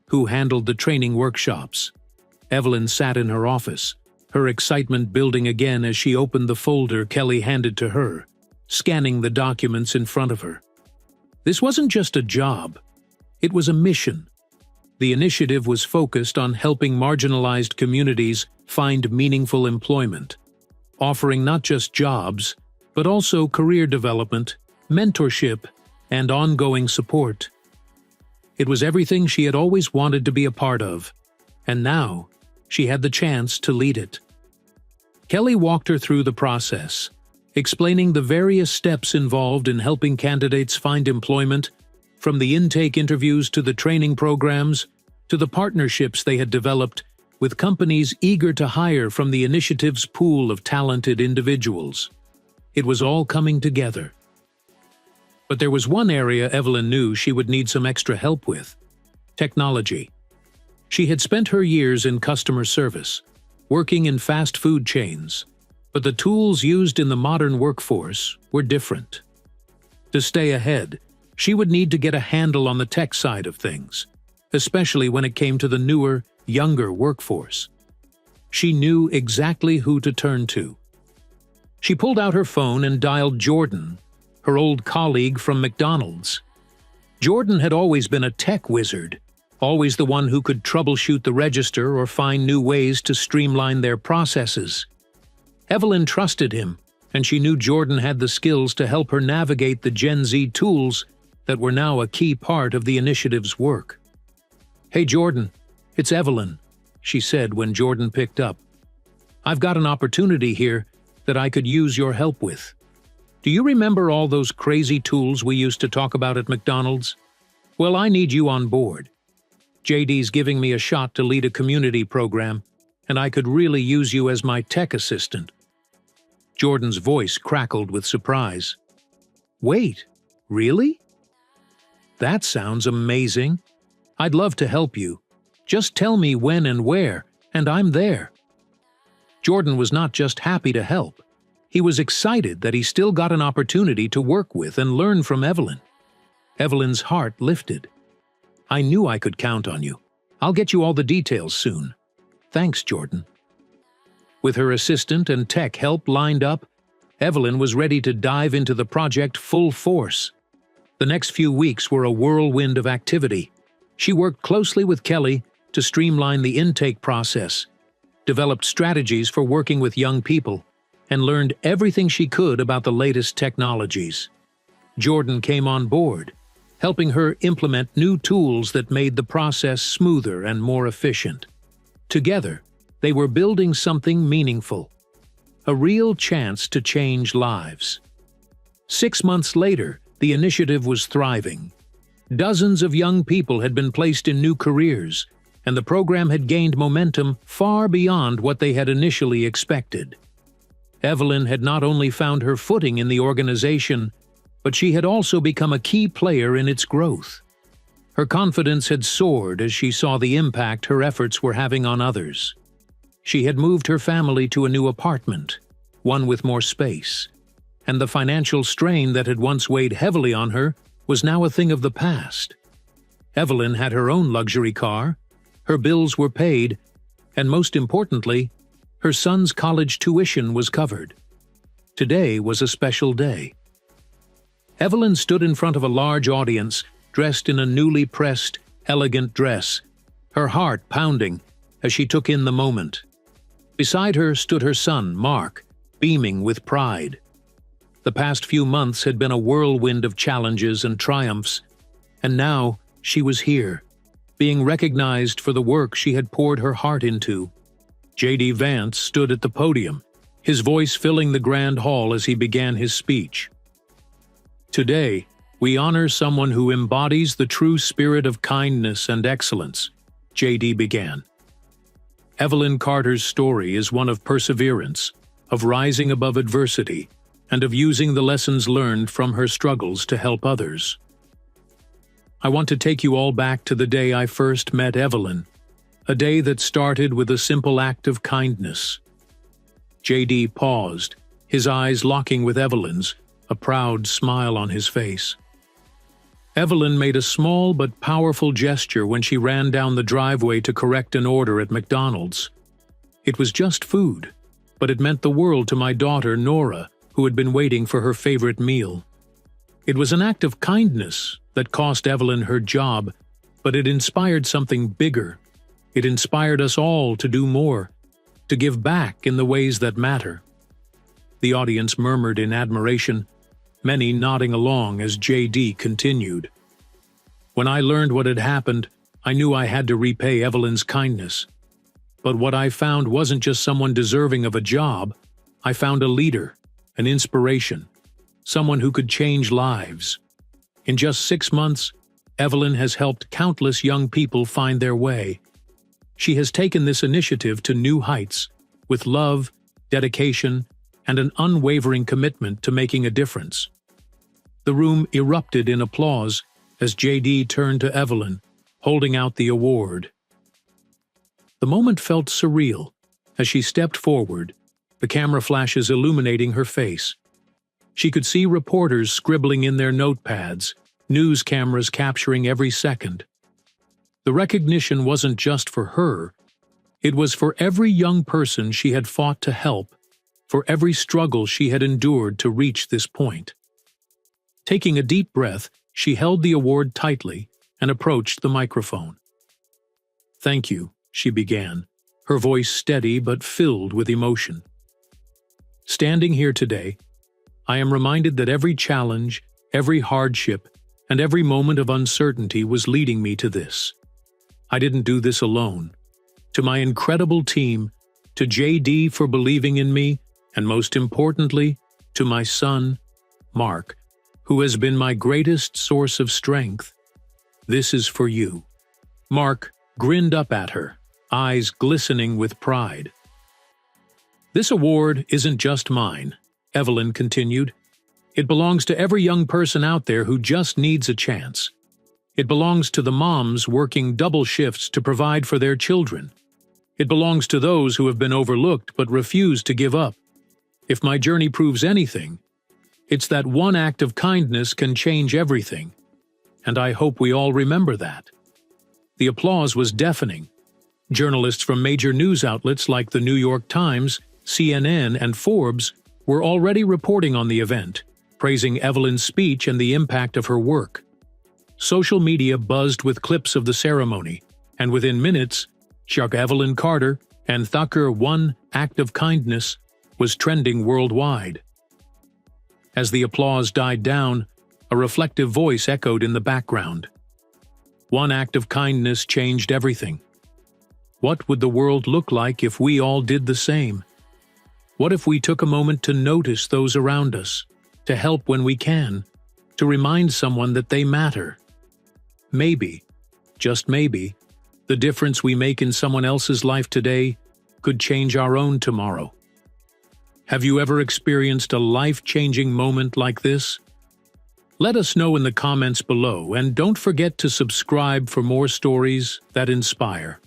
who handled the training workshops. Evelyn sat in her office, her excitement building again as she opened the folder Kelly handed to her, scanning the documents in front of her. This wasn't just a job, it was a mission. The initiative was focused on helping marginalized communities find meaningful employment, offering not just jobs, but also career development, mentorship, and ongoing support. It was everything she had always wanted to be a part of, and now she had the chance to lead it. Kelly walked her through the process, explaining the various steps involved in helping candidates find employment, from the intake interviews to the training programs, to the partnerships they had developed with companies eager to hire from the initiative's pool of talented individuals. It was all coming together. But there was one area Evelyn knew she would need some extra help with: technology. She had spent her years in customer service, working in fast food chains, but the tools used in the modern workforce were different. To stay ahead, she would need to get a handle on the tech side of things, especially when it came to the newer, younger workforce. She knew exactly who to turn to. She pulled out her phone and dialed Jordan, her old colleague from McDonald's. Jordan had always been a tech wizard, always the one who could troubleshoot the register or find new ways to streamline their processes. Evelyn trusted him, and she knew Jordan had the skills to help her navigate the Gen Z tools that were now a key part of the initiative's work. "Hey Jordan, it's Evelyn," she said when Jordan picked up. "I've got an opportunity here that I could use your help with. Do you remember all those crazy tools we used to talk about at McDonald's? Well, I need you on board. JD's giving me a shot to lead a community program, and I could really use you as my tech assistant." Jordan's voice crackled with surprise. "Wait, really? That sounds amazing. I'd love to help you. Just tell me when and where, and I'm there." Jordan was not just happy to help. He was excited that he still got an opportunity to work with and learn from Evelyn. Evelyn's heart lifted. "I knew I could count on you. I'll get you all the details soon. Thanks, Jordan." With her assistant and tech help lined up, Evelyn was ready to dive into the project full force. The next few weeks were a whirlwind of activity. She worked closely with Kelly to streamline the intake process, developed strategies for working with young people, and learned everything she could about the latest technologies. Jordan came on board, helping her implement new tools that made the process smoother and more efficient. Together, they were building something meaningful, a real chance to change lives. 6 months later, the initiative was thriving. Dozens of young people had been placed in new careers, and the program had gained momentum far beyond what they had initially expected. Evelyn had not only found her footing in the organization, but she had also become a key player in its growth. Her confidence had soared as she saw the impact her efforts were having on others. She had moved her family to a new apartment, one with more space, and the financial strain that had once weighed heavily on her was now a thing of the past. Evelyn had her own luxury car, her bills were paid, and most importantly, her son's college tuition was covered. Today was a special day. Evelyn stood in front of a large audience, dressed in a newly pressed, elegant dress, her heart pounding as she took in the moment. Beside her stood her son, Mark, beaming with pride. The past few months had been a whirlwind of challenges and triumphs, and now she was here, being recognized for the work she had poured her heart into. JD Vance stood at the podium, his voice filling the grand hall as he began his speech. "Today, we honor someone who embodies the true spirit of kindness and excellence," JD began. Evelyn Carter's story is one of perseverance, of rising above adversity, and of using the lessons learned from her struggles to help others. I want to take you all back to the day I first met Evelyn, a day that started with a simple act of kindness. J.D. paused, his eyes locking with Evelyn's, a proud smile on his face. Evelyn made a small but powerful gesture when she ran down the driveway to correct an order at McDonald's. It was just food, but it meant the world to my daughter, Nora, who had been waiting for her favorite meal. It was an act of kindness that cost Evelyn her job, but it inspired something bigger. It inspired us all to do more, to give back in the ways that matter. The audience murmured in admiration, many nodding along as J.D. continued. When I learned what had happened, I knew I had to repay Evelyn's kindness. But what I found wasn't just someone deserving of a job. I found a leader, an inspiration, someone who could change lives. In just 6 months, Evelyn has helped countless young people find their way. She has taken this initiative to new heights, with love, dedication, and an unwavering commitment to making a difference. The room erupted in applause as J.D. turned to Evelyn, holding out the award. The moment felt surreal as she stepped forward, the camera flashes illuminating her face. She could see reporters scribbling in their notepads, news cameras capturing every second. The recognition wasn't just for her. It was for every young person she had fought to help, for every struggle she had endured to reach this point. Taking a deep breath, she held the award tightly and approached the microphone. "Thank you," she began, her voice steady but filled with emotion. "Standing here today, I am reminded that every challenge, every hardship, and every moment of uncertainty was leading me to this. I didn't do this alone. To my incredible team, to J.D. for believing in me, and most importantly, to my son, Mark, who has been my greatest source of strength. This is for you." Mark grinned up at her, eyes glistening with pride. "This award isn't just mine," Evelyn continued. "It belongs to every young person out there who just needs a chance. It belongs to the moms working double shifts to provide for their children. It belongs to those who have been overlooked but refuse to give up. If my journey proves anything, it's that one act of kindness can change everything. And I hope we all remember that." The applause was deafening. Journalists from major news outlets like the New York Times, CNN, and Forbes were already reporting on the event, praising Evelyn's speech and the impact of her work. Social media buzzed with clips of the ceremony, and within minutes, Chuck Evelyn Carter and Thakur One Act of Kindness was trending worldwide. As the applause died down, a reflective voice echoed in the background. One act of kindness changed everything. What would the world look like if we all did the same? What if we took a moment to notice those around us, to help when we can, to remind someone that they matter? Maybe, just maybe, the difference we make in someone else's life today could change our own tomorrow. Have you ever experienced a life-changing moment like this? Let us know in the comments below, and don't forget to subscribe for more stories that inspire.